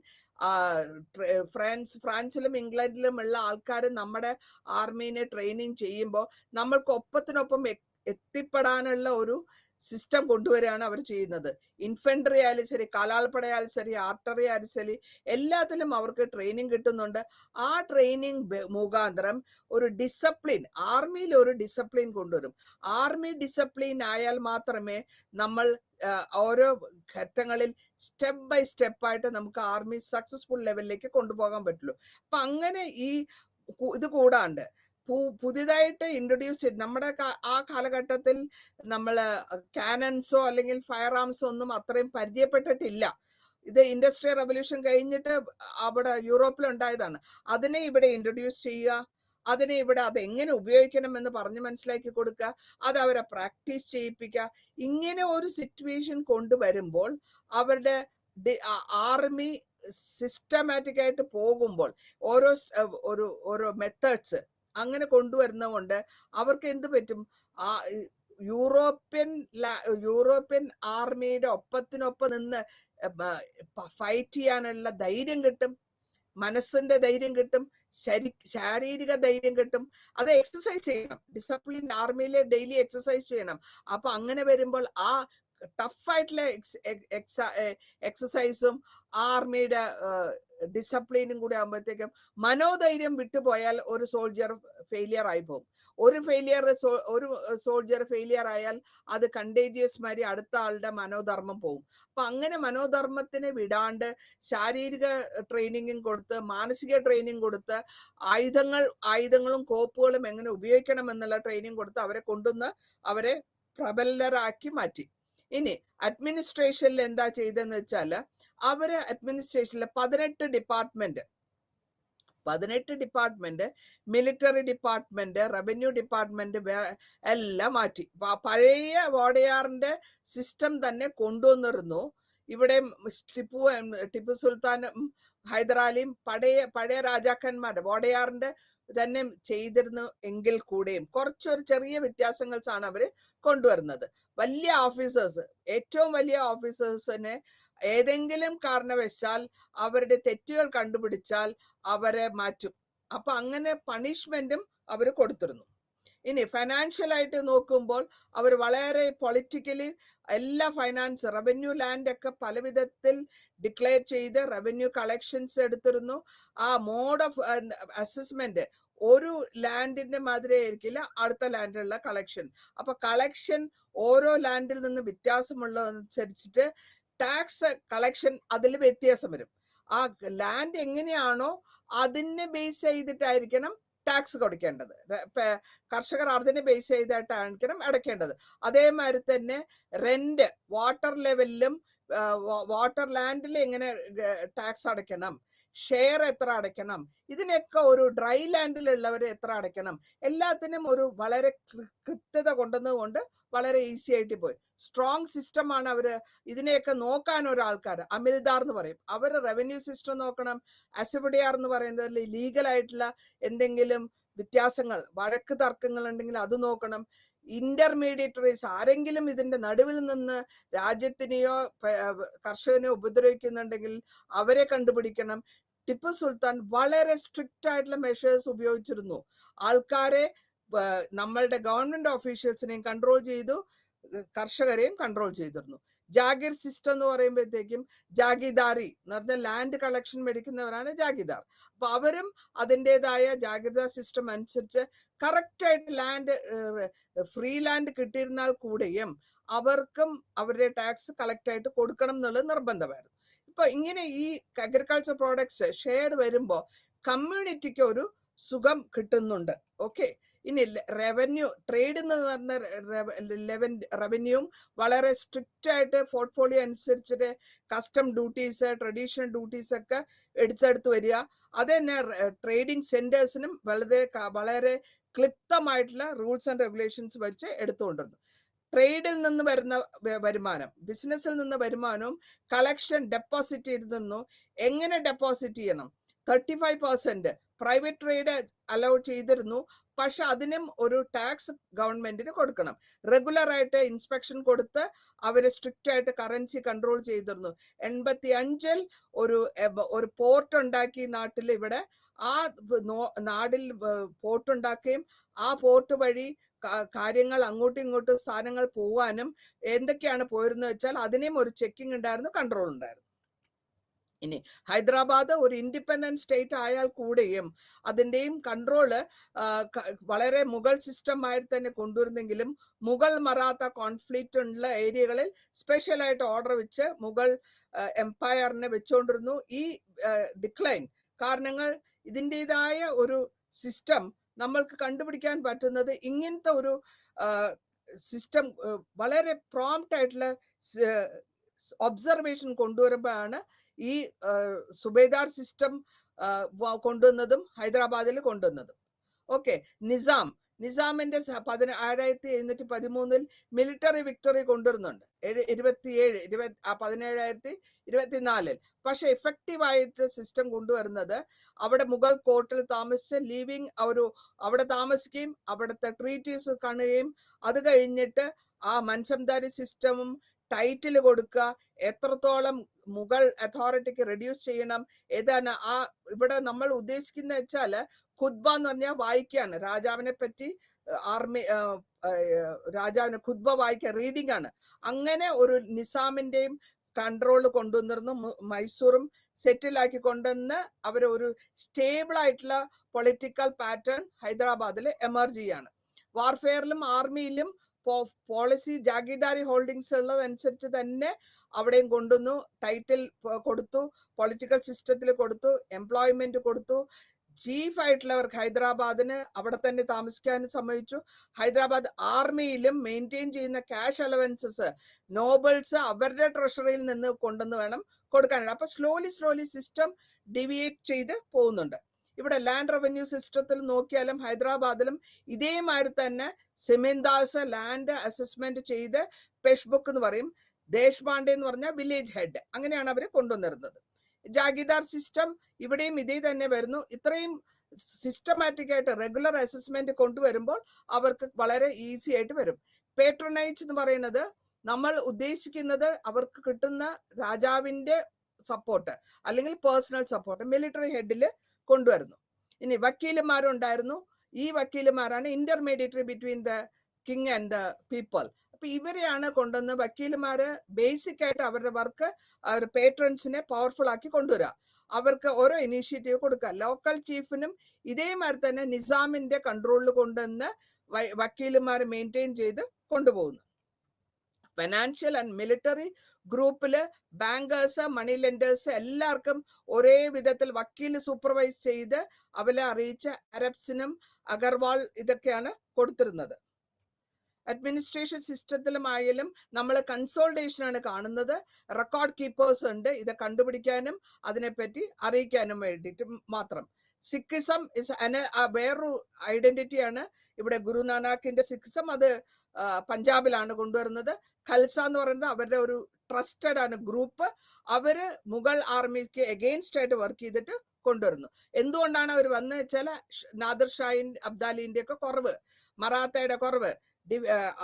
ഫ്രാൻസിലും ഇംഗ്ലണ്ടിലും ഉള്ള ആൾക്കാർ നമ്മുടെ ആർമീനെ ട്രെയിനിങ് ചെയ്യുമ്പോൾ നമ്മൾക്ക് ഒപ്പത്തിനൊപ്പം എത്തിപ്പെടാനുള്ള ഒരു സിസ്റ്റം കൊണ്ടുവരികയാണ് അവർ ചെയ്യുന്നത്. ഇൻഫൻട്രി ആയാലും ശരി, കാലാൾപ്പടയായാലും ശരി, ആർട്ടറി ആയാലും ശരി, എല്ലാത്തിലും അവർക്ക് ട്രെയിനിങ് കിട്ടുന്നുണ്ട്. ആ ട്രെയിനിങ് മുഖാന്തരം ഒരു ഡിസിപ്ലിൻ, ആർമിയിൽ ഒരു ഡിസിപ്ലിൻ കൊണ്ടുവരും. ആർമി ഡിസിപ്ലിൻ ആയാൽ മാത്രമേ നമ്മൾ ഓരോ ഘട്ടങ്ങളിൽ സ്റ്റെപ്പ് ബൈ സ്റ്റെപ്പായിട്ട് നമുക്ക് ആർമി സക്സസ്ഫുൾ ലെവലിലേക്ക് കൊണ്ടുപോകാൻ പറ്റുള്ളൂ. അപ്പൊ അങ്ങനെ ഇത് കൂടാണ്ട് പുതിയതായിട്ട് ഇൻട്രൊഡ്യൂസ് ചെയ്ത് നമ്മുടെ ആ കാലഘട്ടത്തിൽ നമ്മൾ കാനൻസോ അല്ലെങ്കിൽ ഫയർ ആംസോ ഒന്നും അത്രയും പരിചയപ്പെട്ടിട്ടില്ല. ഇത് ഇൻഡസ്ട്രിയൽ റവല്യൂഷൻ കഴിഞ്ഞിട്ട് അവിടെ യൂറോപ്പിൽ ഉണ്ടായതാണ്. അതിനെ ഇവിടെ ഇൻട്രൊഡ്യൂസ് ചെയ്യുക, അതിനെ ഇവിടെ അതെങ്ങനെ ഉപയോഗിക്കണം എന്ന് പറഞ്ഞ് മനസ്സിലാക്കി കൊടുക്കുക, അത് അവരെ പ്രാക്ടീസ് ചെയ്യിപ്പിക്കുക. ഇങ്ങനെ ഒരു സിറ്റുവേഷൻ കൊണ്ടുവരുമ്പോൾ അവരുടെ ആർമി സിസ്റ്റമാറ്റിക് ആയിട്ട് പോകുമ്പോൾ ഓരോ മെത്തേഡ്സ് അങ്ങനെ കൊണ്ടുവരുന്നതുകൊണ്ട് അവർക്ക് എന്ത് പറ്റും, യൂറോപ്യൻ ആർമിയുടെ ഒപ്പത്തിനൊപ്പം നിന്ന് ഫൈറ്റ് ചെയ്യാനുള്ള ധൈര്യം കിട്ടും, മനസ്സിന്റെ ധൈര്യം കിട്ടും, ശാരീരിക ധൈര്യം കിട്ടും. അത് എക്സസൈസ് ചെയ്യണം, ഡിസിപ്ലിൻ ആർമിയിലെ ഡെയിലി എക്സസൈസ് ചെയ്യണം. അപ്പൊ അങ്ങനെ വരുമ്പോൾ ആ ടഫായിട്ടുള്ള എക്സസൈസും ആർമിയുടെ ഡിസിപ്ലിനും കൂടി ആകുമ്പോഴത്തേക്കും മനോധൈര്യം വിട്ടുപോയാൽ ഒരു സോൾജർ ഫെയിലിയർ ആയി പോകും. ഒരു സോൾജർ ഫെയിലിയർ ആയാൽ അത് കണ്ടേജിയസ് മാതിരി അടുത്ത ആളുടെ മനോധർമ്മം പോകും. അപ്പൊ അങ്ങനെ മനോധർമ്മത്തിനെ വിടാണ്ട് ശാരീരിക ട്രെയിനിങ്ങും കൊടുത്ത്, മാനസിക ട്രെയിനിങ് കൊടുത്ത്, ആയുധങ്ങളും കോപ്പുകളും എങ്ങനെ ഉപയോഗിക്കണം എന്നുള്ള ട്രെയിനിങ് കൊടുത്ത് അവരെ കൊണ്ടുവന്ന് അവരെ പ്രബലരാക്കി മാറ്റി. ഇനി അഡ്മിനിസ്ട്രേഷനിൽ എന്താ ചെയ്തെന്ന് വെച്ചാൽ അവര് അഡ്മിനിസ്ട്രേഷനിലെ 18 department, military department, revenue department എല്ലാം മാറ്റി. പഴയ വോഡയാറിന്റെ സിസ്റ്റം തന്നെ കൊണ്ടുവന്നിരുന്നു. ഇവിടെ ടിപ്പു സുൽത്താനും ഹൈദരാലിയും പഴയ രാജാക്കന്മാരുടെ വോഡയാറിന്റെ തന്നെ ചെയ്തിരുന്നു എങ്കിൽ കൂടെയും കുറച്ചൊരു ചെറിയ വ്യത്യാസങ്ങളാണ് അവര് കൊണ്ടുവരുന്നത്. വലിയ ഓഫീസേഴ്സ്, ഏറ്റവും വലിയ ഓഫീസേഴ്സിനെ ഏതെങ്കിലും കാരണവശാൽ അവരുടെ തെറ്റുകൾ കണ്ടുപിടിച്ചാൽ അവരെ മാറ്റും. അപ്പൊ അങ്ങനെ പണിഷ്മെന്റും അവർ കൊടുത്തിരുന്നു. ഇനി ഫൈനാൻഷ്യൽ ആയിട്ട് നോക്കുമ്പോൾ അവർ വളരെ പൊളിറ്റിക്കലി എല്ലാ ഫൈനാൻസ്, റവന്യൂ ലാൻഡ് ഒക്കെ പല വിധത്തിൽ ഡിക്ലെയർ ചെയ്ത് റവന്യൂ കളക്ഷൻസ് എടുത്തിരുന്നു. ആ മോഡ് ഓഫ് അസസ്മെന്റ് ഒരു ലാൻഡിന്റെ മാതിരി ആയിരിക്കില്ല അടുത്ത ലാൻഡിലുള്ള കളക്ഷൻ. അപ്പൊ കളക്ഷൻ ഓരോ ലാൻഡിൽ നിന്ന് വ്യത്യാസമുള്ളതനുസരിച്ചിട്ട് ടാക്സ് കളക്ഷൻ അതിൽ വ്യത്യാസം വരും. ആ ലാൻഡ് എങ്ങനെയാണോ അതിനെ ബേസ് ചെയ്തിട്ടായിരിക്കണം ടാക്സ് കൊടുക്കേണ്ടത്. കർഷകർ അതിനെ ബേസ് ചെയ്തിട്ടായിരിക്കണം അടയ്ക്കേണ്ടത്. അതേമാതിരി തന്നെ റെന്റ്, വാട്ടർ ലെവലിലും വാട്ടർ ലാൻഡിൽ എങ്ങനെ ടാക്സ് അടയ്ക്കണം, ഷെയർ എത്ര അടയ്ക്കണം, ഇതിനൊക്കെ ഒരു ഡ്രൈ ലാൻഡിലുള്ളവർ എത്ര അടയ്ക്കണം, എല്ലാത്തിനും ഒരു വളരെ കൃത്യത കൊണ്ടുവന്നുകൊണ്ട് വളരെ ഈസി ആയിട്ട് പോയി. സ്ട്രോങ് സിസ്റ്റമാണ് അവര്. ഇതിനെയൊക്കെ നോക്കാൻ ഒരാൾക്കാർ അമിൽദാർ എന്ന് പറയും, അവർ റവന്യൂ സിസ്റ്റം നോക്കണം. അസബഡിയാർ എന്ന് പറയുന്നത് ലീഗൽ ആയിട്ടുള്ള എന്തെങ്കിലും വ്യത്യാസങ്ങൾ, വഴക്ക് തർക്കങ്ങൾ ഉണ്ടെങ്കിൽ അത് നോക്കണം. ഇന്റർമീഡിയറ്ററീസ്, ആരെങ്കിലും ഇതിന്റെ നടുവിൽ നിന്ന് രാജ്യത്തിനെയോ കർഷകനെയോ ഉപദ്രവിക്കുന്നുണ്ടെങ്കിൽ അവരെ കണ്ടുപിടിക്കണം. ടിപ്പു സുൽത്താൻ വളരെ സ്ട്രിക്റ്റ് ആയിട്ടുള്ള മെഷേഴ്സ് ഉപയോഗിച്ചിരുന്നു. ആൾക്കാരെ, നമ്മളുടെ ഗവൺമെന്റ് ഓഫീഷ്യൽസിനെയും കൺട്രോൾ ചെയ്തു, കർഷകരെയും കൺട്രോൾ ചെയ്തിരുന്നു. ജാഗീർ സിസ്റ്റം എന്ന് പറയുമ്പോഴത്തേക്കും ജാഗിദാരി എന്ന് പറഞ്ഞ ലാൻഡ് കളക്ഷൻ മേടിക്കുന്നവരാണ് ജാഗിദാർ. അപ്പൊ അവരും അതിൻ്റെതായ ജാഗിർദാർ സിസ്റ്റം അനുസരിച്ച് കറക്റ്റായിട്ട് ലാൻഡ്, ഫ്രീ ലാൻഡ് കിട്ടിയിരുന്നാൽ കൂടെയും അവർക്കും അവരുടെ ടാക്സ് കളക്ട് ആയിട്ട് കൊടുക്കണം എന്നുള്ളത് നിർബന്ധമായിരുന്നു. ഇപ്പൊ ഇങ്ങനെ ഈ അഗ്രികൾച്ചർ പ്രോഡക്ട്സ് ഷെയർ വരുമ്പോൾ കമ്മ്യൂണിറ്റിക്ക് ഒരു സുഖം കിട്ടുന്നുണ്ട്. ഓക്കെ, ഇനി റവന്യൂ, ട്രേഡ് എന്ന് പറഞ്ഞ റവന്യൂവും വളരെ സ്ട്രിക്റ്റ് ആയിട്ട് പോർട്ട്ഫോളിയോ അനുസരിച്ചിട്ട് കസ്റ്റം ഡ്യൂട്ടീസ്, ട്രഡീഷണൽ ഡ്യൂട്ടീസ് ഒക്കെ എടുത്തെടുത്ത് വരിക. അത് തന്നെ ട്രേഡിംഗ് സെന്റേഴ്സിനും വളരെ ക്ലിപ്തമായിട്ടുള്ള റൂൾസ് ആൻഡ് റെഗുലേഷൻസ് വെച്ച് എടുത്തുകൊണ്ടിരുന്നു. ട്രേഡിൽ നിന്ന് വരുന്ന വരുമാനം, ബിസിനസ്സിൽ നിന്ന് വരുമാനവും കളക്ഷൻ ഡെപ്പോസിറ്റിൽ നിന്നു എങ്ങനെ ഡെപ്പോസിറ്റ് ചെയ്യണം, 35% പ്രൈവറ്റ് ട്രേഡ് അലൗ ചെയ്തിരുന്നു. പക്ഷെ അതിനും ഒരു ടാക്സ് ഗവൺമെന്റിന് കൊടുക്കണം. റെഗുലർ ആയിട്ട് ഇൻസ്പെക്ഷൻ കൊടുത്ത് അവര് സ്ട്രിക്റ്റ് ആയിട്ട് കറൻസി കൺട്രോൾ ചെയ്തിരുന്നു. 85-ൽ ഒരു പോർട്ട് ഉണ്ടാക്കി നാട്ടിൽ. ഇവിടെ ആ നാടിൽ പോർട്ട് ഉണ്ടാക്കുകയും ആ പോർട്ട് വഴി കാര്യങ്ങൾ അങ്ങോട്ടും ഇങ്ങോട്ടും സാധനങ്ങൾ പോവാനും എന്തൊക്കെയാണ് പോയിരുന്നത് വെച്ചാൽ അതിനെയും ഒരു ചെക്കിംഗ് ഉണ്ടായിരുന്നു, കൺട്രോൾ ഉണ്ടായിരുന്നു. ഇനി ഹൈദരാബാദ് ഒരു ഇൻഡിപെൻഡന്റ് സ്റ്റേറ്റ് ആയാൽ കൂടെയും അതിൻ്റെയും കൺട്രോള് വളരെ മുഗൾ സിസ്റ്റമായി തന്നെ കൊണ്ടുവരുന്നെങ്കിലും മുഗൾ മറാത്ത കോൺഫ്ലിക്റ്റ് ഉള്ള ഏരിയകളിൽ സ്പെഷ്യലായിട്ട് ഓർഡർ വെച്ച് മുഗൾ എംപയറിനെ വെച്ചുകൊണ്ടിരുന്നു. ഈ ഡിക്ലൈൻ കാരണങ്ങൾ ഇതിൻ്റെതായ ഒരു സിസ്റ്റം നമ്മൾക്ക് കണ്ടുപിടിക്കാൻ പറ്റുന്നത് ഇങ്ങനത്തെ ഒരു സിസ്റ്റം വളരെ പ്രോംപ്റ്റ് ആയിട്ടുള്ള ഒബ്സർവേഷൻ കൊണ്ടുവരുമ്പോഴാണ് ഈ സുബേദാർ സിസ്റ്റം കൊണ്ടുവന്നതും ഹൈദരാബാദിൽ കൊണ്ടുവന്നതും. ഓക്കെ, നിസാമിന്റെ 1713 മിലിറ്ററി വിക്ടറി കൊണ്ടുവരുന്നുണ്ട്. 1724. പക്ഷെ എഫക്റ്റീവ് ആയിട്ട് സിസ്റ്റം കൊണ്ടുവരുന്നത് അവിടെ മുഗൾ കോർട്ടിൽ താമസിച്ച് അവിടെ താമസിക്കുകയും അവിടുത്തെ ട്രീറ്റീസ് കാണുകയും അത് കഴിഞ്ഞിട്ട് ആ മൻസംദാരി സിസ്റ്റമും ടൈറ്റിൽ കൊടുക്കുക, എത്രത്തോളം മുഗൾ അതോറിറ്റിക്ക് റെഡ്യൂസ് ചെയ്യണം, ഏതാണ് ഇവിടെ നമ്മൾ ഉദ്ദേശിക്കുന്ന വെച്ചാല് ഖുത്ബ എന്ന് പറഞ്ഞാൽ വായിക്കാണ്, രാജാവിനെ പറ്റി രാജാവിനെ ഖുത്ബ വായിക്കുക, റീഡിംഗ് ആണ്. അങ്ങനെ ഒരു നിസാമിന്റെയും കൺട്രോൾ കൊണ്ടുവന്നിരുന്നു. മൈസൂറും സെറ്റിലാക്കി കൊണ്ടുവന്ന് അവർ ഒരു സ്റ്റേബിൾ ആയിട്ടുള്ള പൊളിറ്റിക്കൽ പാറ്റേൺ ഹൈദരാബാദിൽ എമർജ് ചെയ്യാണ്. വാർഫെയറിലും ആർമിയിലും പോളിസി ജാഗീദാരി ഹോൾഡിങ്സ് ഉള്ളതനുസരിച്ച് തന്നെ അവിടെയും കൊണ്ടുവന്നു. ടൈറ്റിൽ കൊടുത്തു, പൊളിറ്റിക്കൽ സിസ്റ്റത്തിൽ കൊടുത്തു, എംപ്ലോയ്മെന്റ് കൊടുത്തു. ചീഫ് ആയിട്ടുള്ളവർക്ക് ഹൈദരാബാദിന് അവിടെ തന്നെ താമസിക്കാനും സമ്മതിച്ചു. ഹൈദരാബാദ് ആർമിയിലും മെയിൻറ്റെയിൻ ചെയ്യുന്ന ക്യാഷ് അലവൻസസ് നോബിൾസ് അവരുടെ ട്രഷറിയിൽ നിന്ന് കൊണ്ടുവന്ന് വേണം കൊടുക്കാനാണ്. അപ്പൊ സ്ലോലി സിസ്റ്റം ഡിവിയേറ്റ് ചെയ്ത് പോകുന്നുണ്ട്. ഇവിടെ ലാൻഡ് റവന്യൂ സിസ്റ്റത്തിൽ നോക്കിയാലും ഹൈദരാബാദിലും ഇതേമാതിരി തന്നെ സെമിന്ദാസ് ലാൻഡ് അസസ്മെന്റ് ചെയ്ത് പെഷ് ബുക്ക് എന്ന് പറയും, ദേശ്പാണ്ഡെ എന്ന് പറഞ്ഞാൽ വില്ലേജ് ഹെഡ്, അങ്ങനെയാണ് അവർ കൊണ്ടുവന്നിരുന്നത്. ജാഗിദാർ സിസ്റ്റം ഇവിടെയും ഇതേ തന്നെ വരുന്നു. ഇത്രയും സിസ്റ്റമാറ്റിക് ആയിട്ട് റെഗുലർ അസസ്മെന്റ് കൊണ്ടുവരുമ്പോൾ അവർക്ക് വളരെ ഈസി ആയിട്ട് വരും. പേട്രണേജ് എന്ന് പറയുന്നത് നമ്മൾ ഉദ്ദേശിക്കുന്നത് അവർക്ക് കിട്ടുന്ന രാജാവിന്റെ സപ്പോർട്ട് അല്ലെങ്കിൽ പേഴ്സണൽ സപ്പോർട്ട് മിലിറ്ററി ഹെഡിൽ കൊണ്ടുവരുന്നു. ഇനി വക്കീലന്മാരുണ്ടായിരുന്നു. ഈ വക്കീലന്മാരാണ് intermediary between the king and the people. അപ്പൊ ഇവരെയാണ് കൊണ്ടുവന്ന് വക്കീലന്മാര് ബേസിക് ആയിട്ട് അവരുടെ വർക്ക് അവർ പേട്രൻസിനെ പവർഫുൾ ആക്കി കൊണ്ടുവരിക, അവർക്ക് ഓരോ ഇനീഷ്യേറ്റീവ് കൊടുക്കുക. ലോക്കൽ ചീഫിനും ഇതേമാതിരി തന്നെ നിസാമിന്റെ കൺട്രോളിൽ കൊണ്ടുവന്ന് വക്കീലന്മാർ മെയിൻറ്റെയിൻ ചെയ്ത് കൊണ്ടുപോകുന്നു. ഫിനാൻഷ്യൽ ആൻഡ് മിലിറ്ററി ഗ്രൂപ്പില് ബാങ്കേഴ്സ്, മണി ലെൻഡേഴ്സ് എല്ലാവർക്കും ഒരേ വിധത്തിൽ വക്കീൽ സൂപ്പർവൈസ് ചെയ്ത് അവരെ അറിയിച്ച അരബ്സിനും അഗർവാൾ ഇതൊക്കെയാണ് കൊടുത്തിരുന്നത്. അഡ്മിനിസ്ട്രേഷൻ സിസ്റ്റത്തിലുമായാലും നമ്മൾ കൺസോൾട്ടേഷൻ ആണ് കാണുന്നത്. റെക്കോർഡ് കീപ്പേഴ്സ് ഉണ്ട്, ഇത് കണ്ടുപിടിക്കാനും അതിനെപ്പറ്റി അറിയിക്കാനും വേണ്ടിയിട്ട് മാത്രം. സിഖിസം വേറൊരു ഐഡന്റിറ്റിയാണ് ഇവിടെ. ഗുരുനാനാക്കിന്റെ സിഖിസം അത് പഞ്ചാബിലാണ് കൊണ്ടുവരുന്നത്. ഖൽസ എന്ന് പറയുന്നത് അവരുടെ ഒരു ട്രസ്റ്റഡ് ആണ് ഗ്രൂപ്പ്. അവര് മുഗൾ ആർമിക്ക് എഗെയിൻസ്റ്റ് ആയിട്ട് വർക്ക് ചെയ്തിട്ട് കൊണ്ടുവരുന്നു. എന്തുകൊണ്ടാണ് അവർ വന്നത് വെച്ചാൽ നാദിർ ഷാഹിൻ അബ്ദാലിന്റെ ഒക്കെ കുറവ്, മറാത്തയുടെ കുറവ്,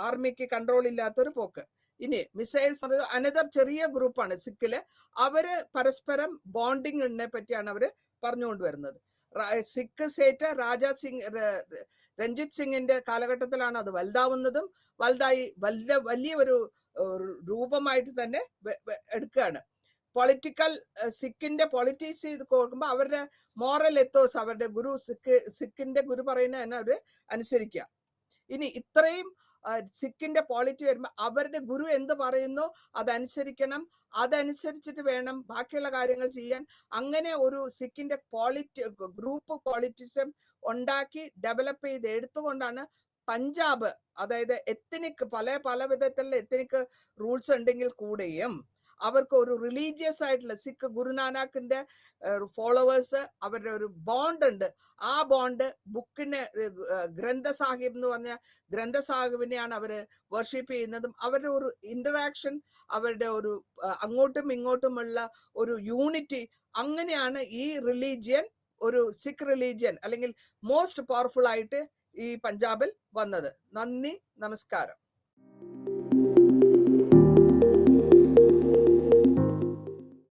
ആർമിക്ക് കൺട്രോൾ ഇല്ലാത്തൊരു പോക്ക്. ഇനി മിസൈൽസ് അനദർ ചെറിയ ഗ്രൂപ്പാണ് സിഖില്. അവര് പരസ്പരം ബോണ്ടിങ്ങിനെ പറ്റിയാണ് അവര് പറഞ്ഞുകൊണ്ടുവരുന്നത്. സിഖ് സ്റ്റേറ്റ് രഞ്ജിത് സിംഗിന്റെ കാലഘട്ടത്തിലാണ് അത് വലുതാവുന്നതും വലുതായി വലിയ ഒരു രൂപമായിട്ട് തന്നെ എടുക്കുകയാണ്. പൊളിറ്റിക്കൽ സിഖിന്റെ പൊളിറ്റിക്സ് ചെയ്ത് നോക്കുമ്പോൾ അവരുടെ മോറൽ എത്തോസ്, അവരുടെ ഗുരു സിഖിന്റെ ഗുരു പറയുന്ന തന്നെ അവര് അനുസരിക്കുക. ഇനി ഇത്രയും സിഖിന്റെ പോളിറ്റി വരുമ്പോൾ അവരുടെ ഗുരു എന്ത് പറയുന്നു അതനുസരിക്കണം, അതനുസരിച്ചിട്ട് വേണം ബാക്കിയുള്ള കാര്യങ്ങൾ ചെയ്യാൻ. അങ്ങനെ ഒരു സിഖിന്റെ ഗ്രൂപ്പ് പോളിറ്റിസം ഉണ്ടാക്കി ഡെവലപ്പ് ചെയ്ത് എടുത്തുകൊണ്ടാണ് പഞ്ചാബ്, അതായത് എത്നിക് പല വിധത്തിലുള്ള എത്നിക് റൂൾസ് ഉണ്ടെങ്കിൽ കൂടെയും അവർക്ക് ഒരു റിലീജിയസ് ആയിട്ടുള്ള സിഖ് ഗുരുനാനാക്കിന്റെ ഫോളോവേഴ്സ് അവരുടെ ഒരു ബോണ്ട് ഉണ്ട്. ആ ബോണ്ട് ബുക്കിന് ഗ്രന്ഥ സാഹിബ് എന്ന് പറഞ്ഞ ഗ്രന്ഥ സാഹിബിനെയാണ് അവര് വർഷിപ്പ് ചെയ്യുന്നതും. അവരുടെ ഒരു ഇന്ററാക്ഷൻ, അവരുടെ ഒരു അങ്ങോട്ടും ഇങ്ങോട്ടുമുള്ള ഒരു യൂണിറ്റി, അങ്ങനെയാണ് ഈ റിലീജിയൻ ഒരു സിഖ് റിലീജിയൻ അല്ലെങ്കിൽ മോസ്റ്റ് പവർഫുൾ ആയിട്ട് ഈ പഞ്ചാബിൽ വന്നത്. നന്ദി, നമസ്കാരം.